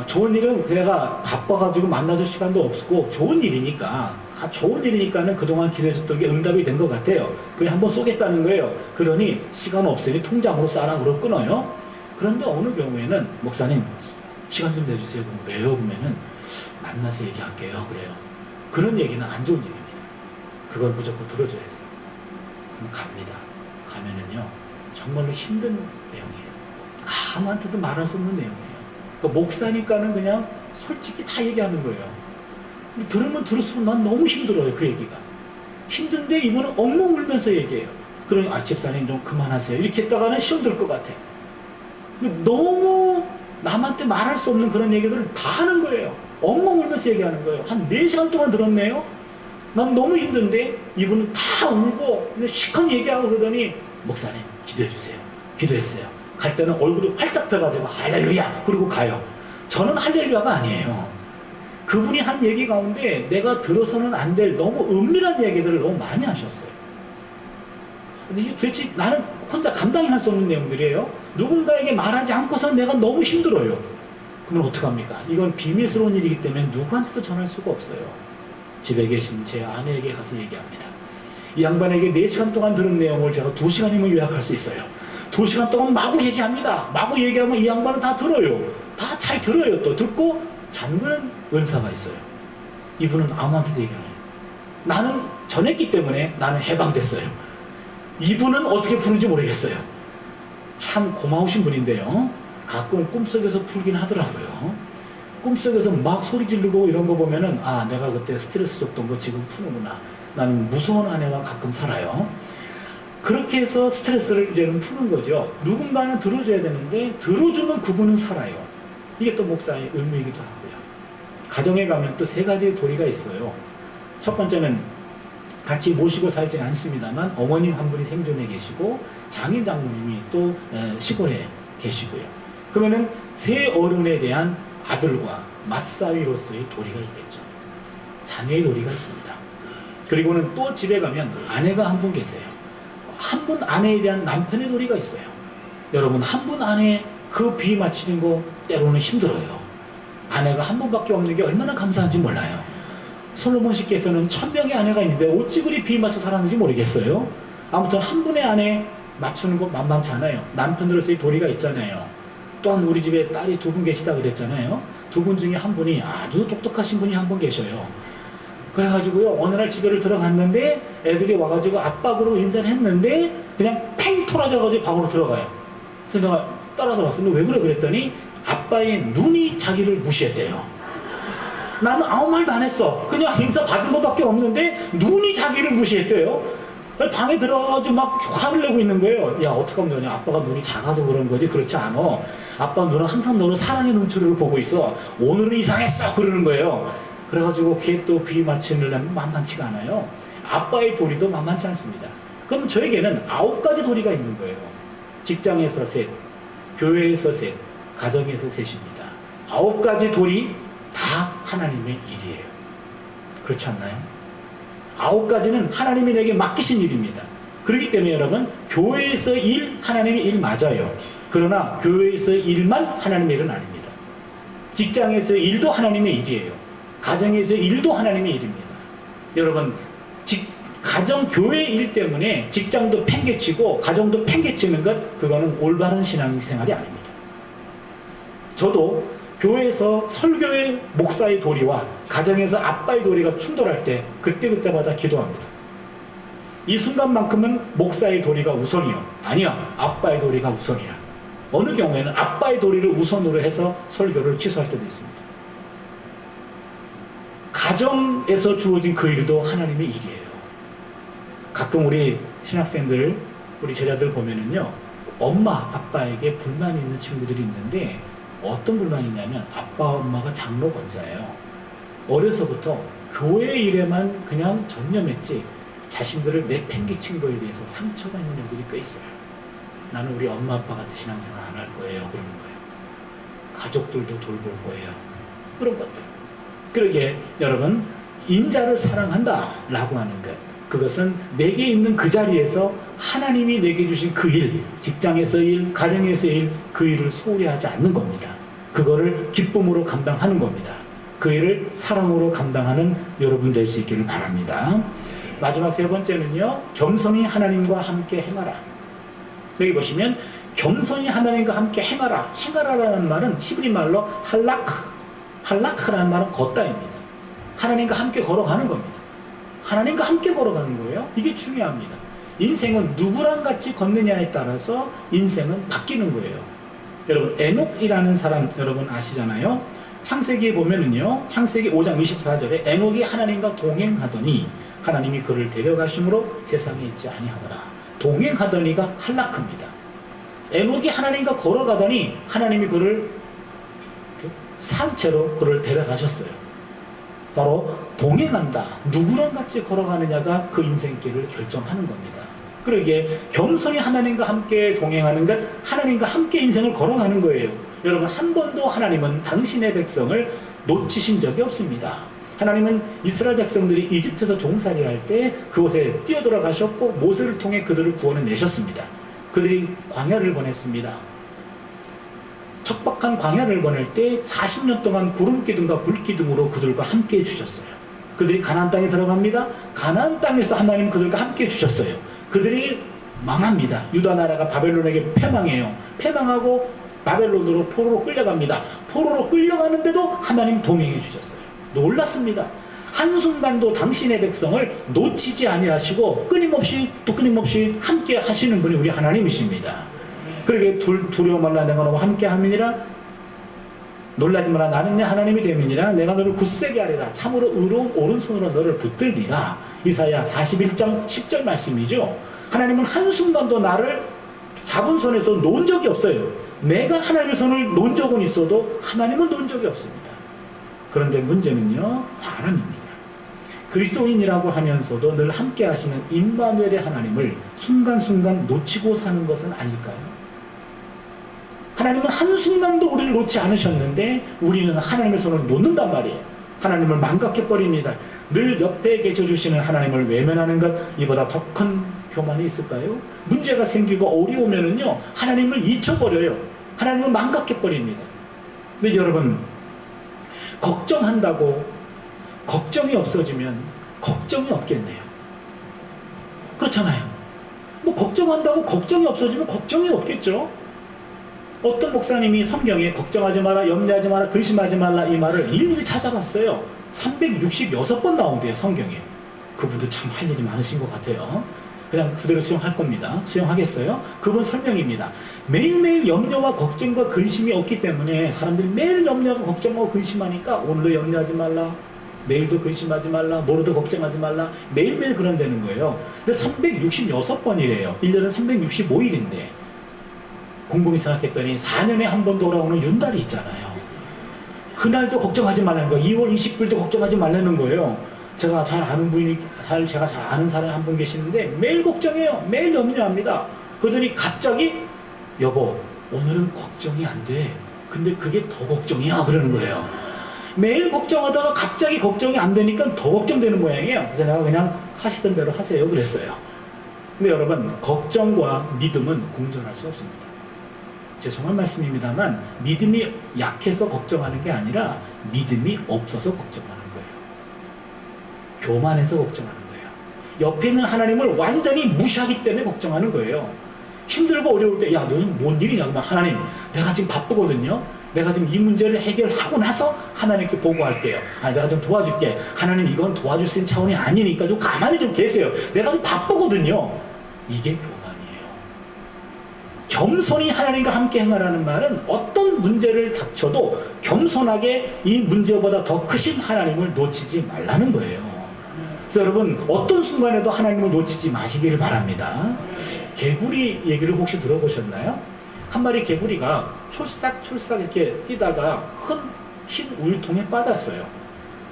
좋은 일은 내가 바빠가지고 만나줄 시간도 없고, 좋은 일이니까는 그동안 기도해줬던 게 응답이 된 것 같아요. 그냥 한번 쏘겠다는 거예요. 그러니 시간 없으니 통장으로 쏴라. 그러고 끊어요. 그런데 어느 경우에는, 목사님, 시간 좀 내주세요. 그럼 왜요? 그러면은, 만나서 얘기할게요. 그래요. 그런 얘기는 안 좋은 얘기입니다. 그걸 무조건 들어줘야 돼요. 그럼 갑니다. 가면은요, 정말로 힘든 내용이에요. 아무한테도 말할 수 없는 내용이에요. 그러니까 목사니까는 그냥 솔직히 다 얘기하는 거예요. 근데 들으면 들을수록 난 너무 힘들어요. 그 얘기가. 힘든데 이분은 엉엉 울면서 얘기해요. 그러니 집사님 좀 그만하세요. 이렇게 했다가는 시험 들 것 같아. 너무 남한테 말할 수 없는 그런 얘기들을 다 하는 거예요. 엉엉 울면서 얘기하는 거예요. 한 4시간 동안 들었네요. 난 너무 힘든데 이분은 다 울고 시컷 얘기하고 그러더니 목사님 기도해 주세요. 기도했어요. 갈 때는 얼굴이 활짝 펴가지고 할렐루야 그러고 가요. 저는 할렐루야가 아니에요. 그분이 한 얘기 가운데 내가 들어서는 안 될 너무 은밀한 얘기들을 너무 많이 하셨어요. 근데 도대체 나는 혼자 감당이 할 수 없는 내용들이에요. 누군가에게 말하지 않고서는 내가 너무 힘들어요. 그러면 어떡합니까? 이건 비밀스러운 일이기 때문에 누구한테도 전할 수가 없어요. 집에 계신 제 아내에게 가서 얘기합니다. 이 양반에게 4시간 동안 들은 내용을 제가 2시간이면 요약할 수 있어요. 2시간 동안 마구 얘기합니다. 마구 얘기하면 이 양반은 다 들어요. 다 잘 들어요. 또 듣고 잠그는 은사가 있어요. 이분은 아무한테도 얘기 안 해요. 나는 전했기 때문에 나는 해방됐어요. 이분은 어떻게 푸는지 모르겠어요. 참 고마우신 분인데요. 가끔 꿈속에서 풀긴 하더라고요. 꿈속에서 막 소리 지르고 이런 거 보면은 아 내가 그때 스트레스 줬던 거 지금 푸는구나. 나는 무서운 아내와 가끔 살아요. 그렇게 해서 스트레스를 이제는 푸는 거죠. 누군가는 들어줘야 되는데 들어주면 그분은 살아요. 이게 또 목사의 의무이기도 하고요. 가정에 가면 또 3가지의 도리가 있어요. 첫 번째는 같이 모시고 살지 않습니다만 어머님 한 분이 생존해 계시고 장인 장모님이 또 시골에 계시고요. 그러면은 세 어른에 대한 아들과 맞사위로서의 도리가 있겠죠. 자녀의 도리가 있습니다. 그리고는 또 집에 가면 아내가 한 분 계세요. 한 분 아내에 대한 남편의 도리가 있어요. 여러분 한 분 아내 그 비 맞추는 거 때로는 힘들어요. 아내가 한 분밖에 없는 게 얼마나 감사한지 몰라요. 솔로몬 씨께서는 1000명의 아내가 있는데 어찌 그리 비 맞춰 살았는지 모르겠어요. 아무튼 한 분의 아내 맞추는 거 만만치 않아요. 남편으로서의 도리가 있잖아요. 또한 우리 집에 딸이 2분 계시다 그랬잖아요. 2분 중에 한 분이 아주 똑똑하신 분이 한 분 계셔요. 그래가지고요 어느 날 집에를 들어갔는데 애들이 와가지고 압박으로 인사를 했는데 그냥 팽 토라져가지고 방으로 들어가요. 그래서 내가 따라 들어왔어요. 왜 그래 그랬더니 아빠의 눈이 자기를 무시했대요. 나는 아무 말도 안 했어. 그냥 인사 받은 것밖에 없는데 눈이 자기를 무시했대요. 방에 들어가가지고 막 화를 내고 있는 거예요. 야 어떡하면 되냐. 아빠가 눈이 작아서 그런 거지 그렇지 않아. 아빠 눈은 항상 너는 사랑의 눈초리를 보고 있어. 오늘은 이상했어 그러는 거예요. 그래가지고 걔 또 귀 맞추려면 만만치가 않아요. 아빠의 도리도 만만치 않습니다. 그럼 저에게는 9가지 도리가 있는 거예요. 직장에서 셋, 교회에서 셋, 가정에서 셋입니다. 9가지 도리 다 하나님의 일이에요. 그렇지 않나요? 9가지는 하나님이 내게 맡기신 일입니다. 그렇기 때문에 여러분 교회에서 일 하나님의 일 맞아요. 그러나 교회에서 일만 하나님의 일은 아닙니다. 직장에서 일도 하나님의 일이에요. 가정에서 일도 하나님의 일입니다. 여러분 가정 교회 일 때문에 직장도 팽개치고 가정도 팽개치는 것 그거는 올바른 신앙생활이 아닙니다. 저도 교회에서 설교의 목사의 도리와 가정에서 아빠의 도리가 충돌할 때 그때그때마다 기도합니다. 이 순간만큼은 목사의 도리가 우선이요. 아니야 아빠의 도리가 우선이야. 어느 경우에는 아빠의 도리를 우선으로 해서 설교를 취소할 때도 있습니다. 가정에서 주어진 그 일도 하나님의 일이에요. 가끔 우리 신학생들 우리 제자들 보면은요 엄마 아빠에게 불만이 있는 친구들이 있는데 어떤 불만이 있냐면 아빠 엄마가 장로 권사예요. 어려서부터 교회 일에만 그냥 전념했지 자신들을 내팽개친 거에 대해서 상처가 있는 애들이 꽤 있어요. 나는 우리 엄마 아빠 같은 신앙생활 안 할 거예요 그러는 거예요. 가족들도 돌볼 거예요. 그런 것들. 그러기에 여러분 인자를 사랑한다 라고 하는 것 그것은 내게 있는 그 자리에서 하나님이 내게 주신 그 일, 직장에서 일, 가정에서 일, 그 일을 소홀히 하지 않는 겁니다. 그거를 기쁨으로 감당하는 겁니다. 그 일을 사랑으로 감당하는 여러분 될 수 있기를 바랍니다. 마지막 3번째는요 겸손히 하나님과 함께 행하라. 여기 보시면 겸손히 하나님과 함께 행하라. 행하라라는 말은 히브리 말로 할라크라는 말은 걷다입니다. 하나님과 함께 걸어가는 겁니다. 하나님과 함께 걸어가는 거예요. 이게 중요합니다. 인생은 누구랑 같이 걷느냐에 따라서 인생은 바뀌는 거예요. 여러분, 에녹이라는 사람 여러분 아시잖아요. 창세기에 보면은요, 창세기 5장 24절에 에녹이 하나님과 동행하더니 하나님이 그를 데려가심으로 세상에 있지 아니하더라. 동행하더니가 할라크입니다. 에녹이 하나님과 걸어가더니 하나님이 그를 산채로 그를 데려가셨어요. 바로 동행한다. 누구랑 같이 걸어가느냐가 그 인생길을 결정하는 겁니다. 그러기에 겸손히 하나님과 함께 동행하는 것, 하나님과 함께 인생을 걸어가는 거예요. 여러분, 한 번도 하나님은 당신의 백성을 놓치신 적이 없습니다. 하나님은 이스라엘 백성들이 이집트에서 종살이할 때 그곳에 뛰어들어가셨고 모세를 통해 그들을 구원해내셨습니다. 그들이 광야를 보냈습니다. 척박한 광야를 보낼 때 40년 동안 구름기둥과 불기둥으로 그들과 함께 해주셨어요. 그들이 가나안 땅에 들어갑니다. 가나안 땅에서 하나님 그들과 함께 해주셨어요. 그들이 망합니다. 유다 나라가 바벨론에게 패망해요. 패망하고 바벨론으로 포로로 끌려갑니다. 포로로 끌려가는데도 하나님 동행해 주셨어요. 놀랐습니다. 한순간도 당신의 백성을 놓치지 아니하시고 끊임없이 함께 하시는 분이 우리 하나님이십니다. 그러게 두려워 말라, 내가 너와 함께 함이니라. 놀라지 마라, 나는 내 하나님이 됨이니라. 내가 너를 굳세게 하리라. 참으로 의로운 오른손으로 너를 붙들리라. 이사야 41장 10절 말씀이죠. 하나님은 한순간도 나를 잡은 손에서 놓은 적이 없어요. 내가 하나님의 손을 놓은 적은 있어도 하나님은 놓은 적이 없습니다. 그런데 문제는요, 사람입니다. 그리스도인이라고 하면서도 늘 함께 하시는 임마누엘의 하나님을 순간순간 놓치고 사는 것은 아닐까요? 하나님은 한순간도 우리를 놓지 않으셨는데 우리는 하나님의 손을 놓는단 말이에요. 하나님을 망각해버립니다. 늘 옆에 계셔주시는 하나님을 외면하는 것, 이보다 더 큰 교만이 있을까요? 문제가 생기고 어려우면은요, 하나님을 잊혀버려요. 하나님을 망각해버립니다. 근데 여러분, 걱정한다고 걱정이 없어지면 걱정이 없겠네요. 그렇잖아요. 뭐 걱정한다고 걱정이 없어지면 걱정이 없겠죠. 어떤 목사님이 성경에 걱정하지 마라, 염려하지 마라, 근심하지 말라 이 말을 일일이 찾아봤어요. 366번 나온대요, 성경에. 그분도 참 할 일이 많으신 것 같아요. 그냥 그대로 수용할 겁니다. 수용하겠어요? 그분 설명입니다. 매일매일 염려와 걱정과 근심이 없기 때문에 사람들이 매일 염려하고 걱정하고 근심하니까 오늘도 염려하지 말라, 내일도 근심하지 말라, 모레도 걱정하지 말라, 매일매일 그런다는 거예요. 근데 366번이래요. 1년은 365일인데 곰곰이 생각했더니 4년에 한 번 돌아오는 윤달이 있잖아요. 그날도 걱정하지 말라는 거예요. 2월 20일도 걱정하지 말라는 거예요. 제가 잘 아는 분이, 제가 잘 아는 사람이 한 분 계시는데 매일 걱정해요. 매일 염려합니다. 그러더니 갑자기 여보, 오늘은 걱정이 안 돼. 근데 그게 더 걱정이야. 그러는 거예요. 매일 걱정하다가 갑자기 걱정이 안 되니까 더 걱정되는 모양이에요. 그래서 내가 그냥 하시던 대로 하세요. 그랬어요. 근데 여러분, 걱정과 믿음은 공존할 수 없습니다. 죄송한 말씀입니다만 믿음이 약해서 걱정하는 게 아니라 믿음이 없어서 걱정하는 거예요. 교만해서 걱정하는 거예요. 옆에 있는 하나님을 완전히 무시하기 때문에 걱정하는 거예요. 힘들고 어려울 때, 야, 너는 뭔 일이냐? 그러면 하나님, 내가 지금 바쁘거든요. 내가 지금 이 문제를 해결하고 나서 하나님께 보고할게요. 아니, 내가 좀 도와줄게. 하나님, 이건 도와줄 수 있는 차원이 아니니까 좀 가만히 좀 계세요. 내가 좀 바쁘거든요. 이게 교만이에요. 겸손히 하나님과 함께 행하라는 말은 어떤 문제를 닥쳐도 겸손하게 이 문제보다 더 크신 하나님을 놓치지 말라는 거예요. 그래서 여러분, 어떤 순간에도 하나님을 놓치지 마시기를 바랍니다. 개구리 얘기를 혹시 들어보셨나요? 한 마리 개구리가 촐싹촐싹 이렇게 뛰다가 큰 흰 우유통에 빠졌어요.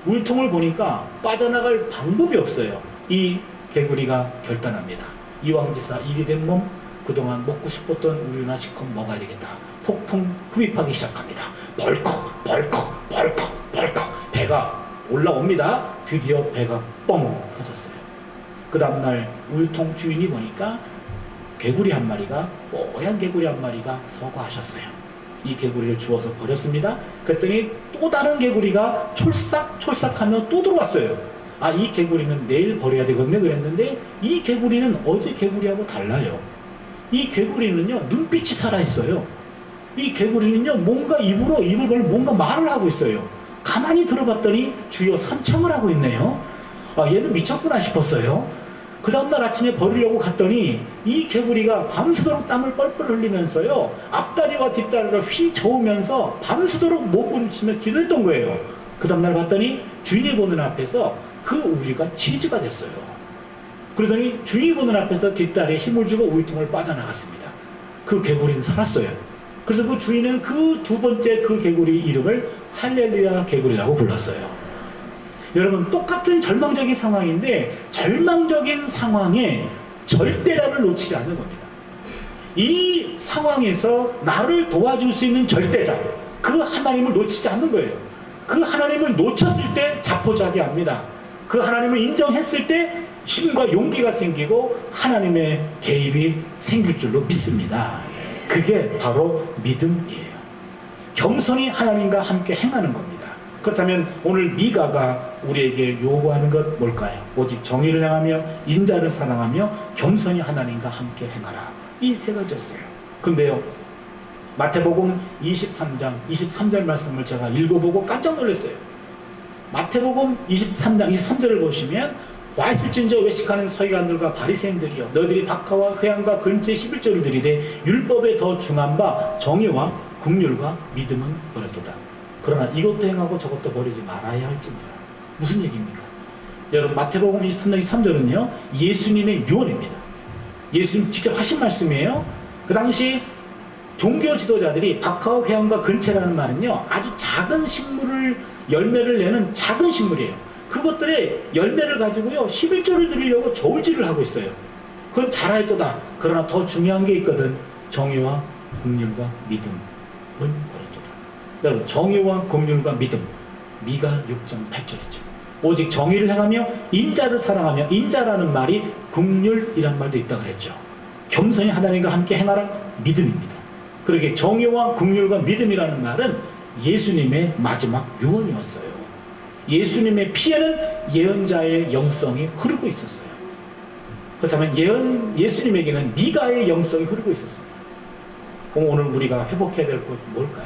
우유통을 보니까 빠져나갈 방법이 없어요. 이 개구리가 결단합니다. 이왕지사 일이 된 몸, 그동안 먹고 싶었던 우유나 실컷 먹어야 되겠다. 폭풍 흡입하기 시작합니다. 벌컥 벌컥 벌컥 벌컥 배가 올라옵니다. 드디어 배가 뻥 터졌어요. 그 다음날 우유통 주인이 보니까 개구리 한 마리가, 뽀얀 개구리 한 마리가 서거하셨어요. 이 개구리를 주워서 버렸습니다. 그랬더니 또 다른 개구리가 촐싹촐싹하며 또 들어왔어요. 아, 이 개구리는 내일 버려야 되겠네 그랬는데 이 개구리는 어제 개구리하고 달라요. 이 개구리는요, 눈빛이 살아있어요. 이 개구리는요, 뭔가 입을 걸고 뭔가 말을 하고 있어요. 가만히 들어봤더니 주여 삼창을 하고 있네요. 아, 얘는 미쳤구나 싶었어요. 그 다음날 아침에 버리려고 갔더니 이 개구리가 밤새도록 땀을 뻘뻘 흘리면서요, 앞다리와 뒷다리를 휘 저으면서 밤새도록 몸부림치며 기도했던 거예요. 그 다음날 봤더니 주인이 보는 앞에서 그 우리가 치즈가 됐어요. 그러더니 주인이 보는 앞에서 뒷다리에 힘을 주고 우유통을 빠져나갔습니다. 그 개구리는 살았어요. 그래서 그 주인은 그 두 번째 그 개구리 이름을 할렐루야 개구리라고 불렀어요. 여러분, 똑같은 절망적인 상황인데 절망적인 상황에 절대자를 놓치지 않는 겁니다. 이 상황에서 나를 도와줄 수 있는 절대자, 그 하나님을 놓치지 않는 거예요. 그 하나님을 놓쳤을 때 자포자기합니다. 그 하나님을 인정했을 때 힘과 용기가 생기고 하나님의 개입이 생길 줄로 믿습니다. 그게 바로 믿음이에요. 겸손히 하나님과 함께 행하는 겁니다. 그렇다면 오늘 미가가 우리에게 요구하는 것 뭘까요? 오직 정의를 행하며 인자를 사랑하며 겸손히 하나님과 함께 행하라. 이 세 가지였어요. 근데요, 마태복음 23장 23절 말씀을 제가 읽어보고 깜짝 놀랐어요. 마태복음 23장 23절을 보시면, 와 있을진저 외식하는 서기관들과 바리새인들이여, 너희들이 박하와 회당과 근처에 11조를 드리되 율법에 더 중한 바 정의와 긍휼과 믿음은 버렸도다. 그러나 이것도 행하고 저것도 버리지 말아야 할지니라. 무슨 얘기입니까? 여러분, 마태복음 23장 23절은요 예수님의 유언입니다. 예수님 직접 하신 말씀이에요. 그 당시 종교 지도자들이 박하와 회당과 근처라는 말은요 아주 작은 식물을 열매를 내는 작은 식물이에요. 그것들의 열매를 가지고요 11조를 드리려고 저울질을 하고 있어요. 그건 잘하였도다. 그러나 더 중요한 게 있거든. 정의와 긍휼과 믿음은 버렸도다. 여러분, 정의와 긍휼과 믿음, 미가 6장 8절이죠. 오직 정의를 행하며 인자를 사랑하며, 인자라는 말이 긍휼이란 말도 있다고 그랬죠. 겸손히 하나님과 함께 행하라, 믿음입니다. 그러게 정의와 긍휼과 믿음이라는 말은 예수님의 마지막 유언이었어요. 예수님의 피에는 예언자의 영성이 흐르고 있었어요. 그렇다면 예수님에게는 미가의 영성이 흐르고 있었습니다. 그럼 오늘 우리가 회복해야 될 것 뭘까요?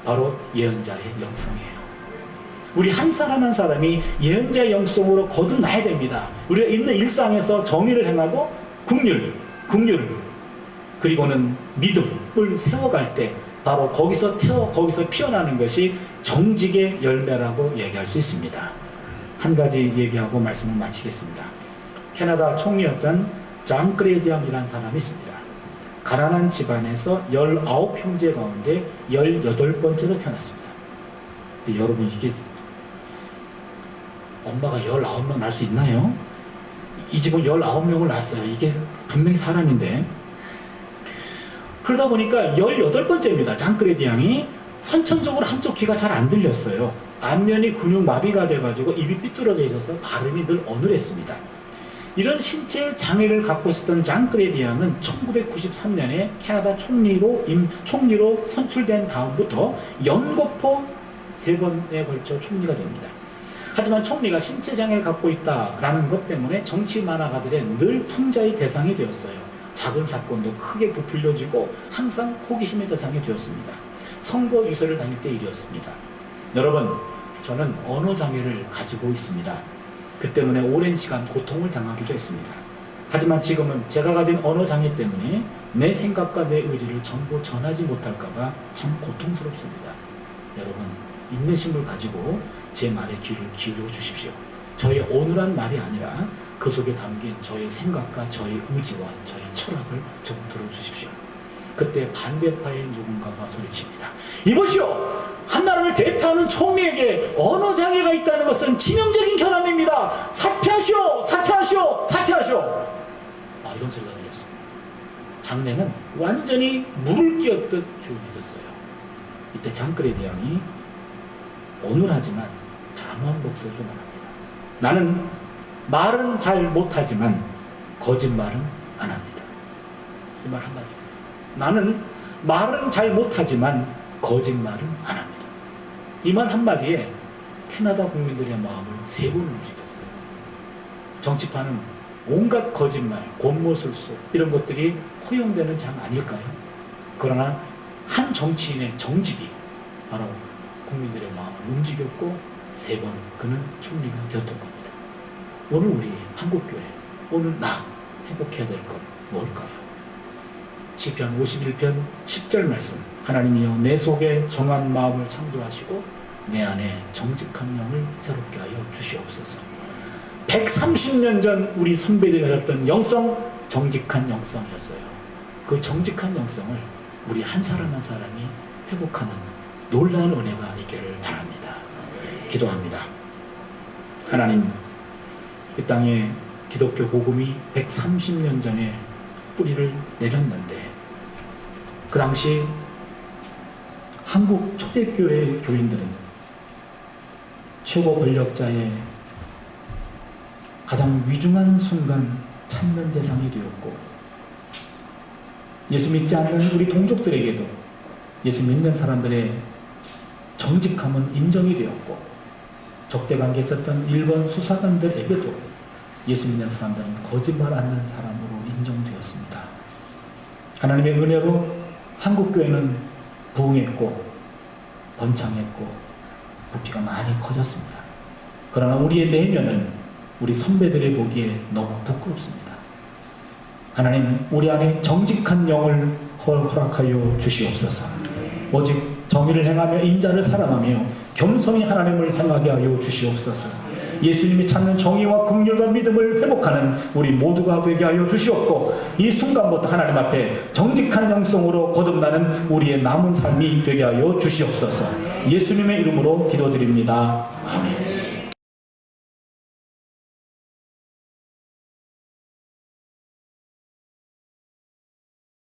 바로 예언자의 영성이에요. 우리 한 사람 한 사람이 예언자의 영성으로 거듭나야 됩니다. 우리가 있는 일상에서 정의를 행하고 긍휼 그리고는 믿음을 세워갈 때 바로 거기서 피어나는 것이 정직의 열매라고 얘기할 수 있습니다. 한 가지 얘기하고 말씀을 마치겠습니다. 캐나다 총리였던 장 그레디암이라는 사람이 있습니다. 가난한 집안에서 19형제 가운데 18번째로 태어났습니다. 근데 여러분, 이게 엄마가 19명 낳을 수 있나요? 이 집은 19명을 낳았어요. 이게 분명히 사람인데. 그러다 보니까 18번째입니다. 장크레디 양이 선천적으로 한쪽 귀가 잘 안 들렸어요. 안면이 근육마비가 돼가지고 입이 삐뚤어져 있어서 발음이 늘 어눌했습니다. 이런 신체 장애를 갖고 있었던 장크레디 양은 1993년에 캐나다 총리로 선출된 다음부터 연거푸 3번에 걸쳐 총리가 됩니다. 하지만 총리가 신체 장애를 갖고 있다라는 것 때문에 정치 만화가들의 늘 풍자의 대상이 되었어요. 작은 사건도 크게 부풀려지고 항상 호기심의 대상이 되었습니다. 선거 유세를 다닐 때 일이었습니다. 여러분, 저는 언어 장애를 가지고 있습니다. 그 때문에 오랜 시간 고통을 당하기도 했습니다. 하지만 지금은 제가 가진 언어 장애 때문에 내 생각과 내 의지를 전부 전하지 못할까봐 참 고통스럽습니다. 여러분, 인내심을 가지고 제 말에 귀를 기울여 주십시오. 저의 어눌한 말이 아니라 그 속에 담긴 저의 생각과 저의 의지와 저의 철학을 좀 들어주십시오. 그때 반대파의 누군가가 소리칩니다. 이보시오! 한나라를 대표하는 총리에게 언어장애가 있다는 것은 치명적인 결함입니다. 사퇴하시오! 사퇴하시오! 사퇴하시오! 이런 소리가 들렸습니다. 장례는 완전히 물을 끼얹듯 조용해졌어요. 이때 장그레디 양이 어눌하지만 단호한 목소리로 말합니다. 나는 말은 잘 못하지만 거짓말은 안 합니다. 이 말 한마디 했어요. 나는 말은 잘 못하지만 거짓말은 안 합니다. 이 말 한마디에 캐나다 국민들의 마음을 3번 움직였어요. 정치판은 온갖 거짓말, 권모술수 이런 것들이 허용되는 장 아닐까요? 그러나 한 정치인의 정직이 바로 국민들의 마음을 움직였고 3번 그는 총리가 되었던 겁니다. 오늘 우리 한국교회 오늘 나 회복해야 될 것 뭘까요? 시편 51편 10절 말씀. 하나님이여 내 속에 정한 마음을 창조하시고 내 안에 정직한 영을 새롭게 하여 주시옵소서. 130년 전 우리 선배들이 가졌던 영성, 정직한 영성이었어요. 그 정직한 영성을 우리 한 사람 한 사람이 회복하는 놀라운 은혜가 있기를 바랍니다. 기도합니다. 하나님, 이 땅에 기독교 복음이 130년 전에 뿌리를 내렸는데 그 당시 한국 초대교회 교인들은 최고 권력자의 가장 위중한 순간 찾는 대상이 되었고, 예수 믿지 않는 우리 동족들에게도 예수 믿는 사람들의 정직함은 인정이 되었고, 적대관계에 있었던 일본 수사관들에게도 예수 믿는 사람들은 거짓말 않는 사람으로 인정되었습니다. 하나님의 은혜로 한국교회는 부흥했고 번창했고 부피가 많이 커졌습니다. 그러나 우리의 내면은 우리 선배들의 보기에 너무 부끄럽습니다. 하나님, 우리 안에 정직한 영을 허락하여 주시옵소서. 오직 정의를 행하며 인자를 사랑하며 겸손히 하나님을 향하게 하여 주시옵소서. 예수님이 찾는 정의와 긍휼과 믿음을 회복하는 우리 모두가 되게 하여 주시옵고, 이 순간부터 하나님 앞에 정직한 영성으로 거듭나는 우리의 남은 삶이 되게 하여 주시옵소서. 예수님의 이름으로 기도드립니다. 아멘.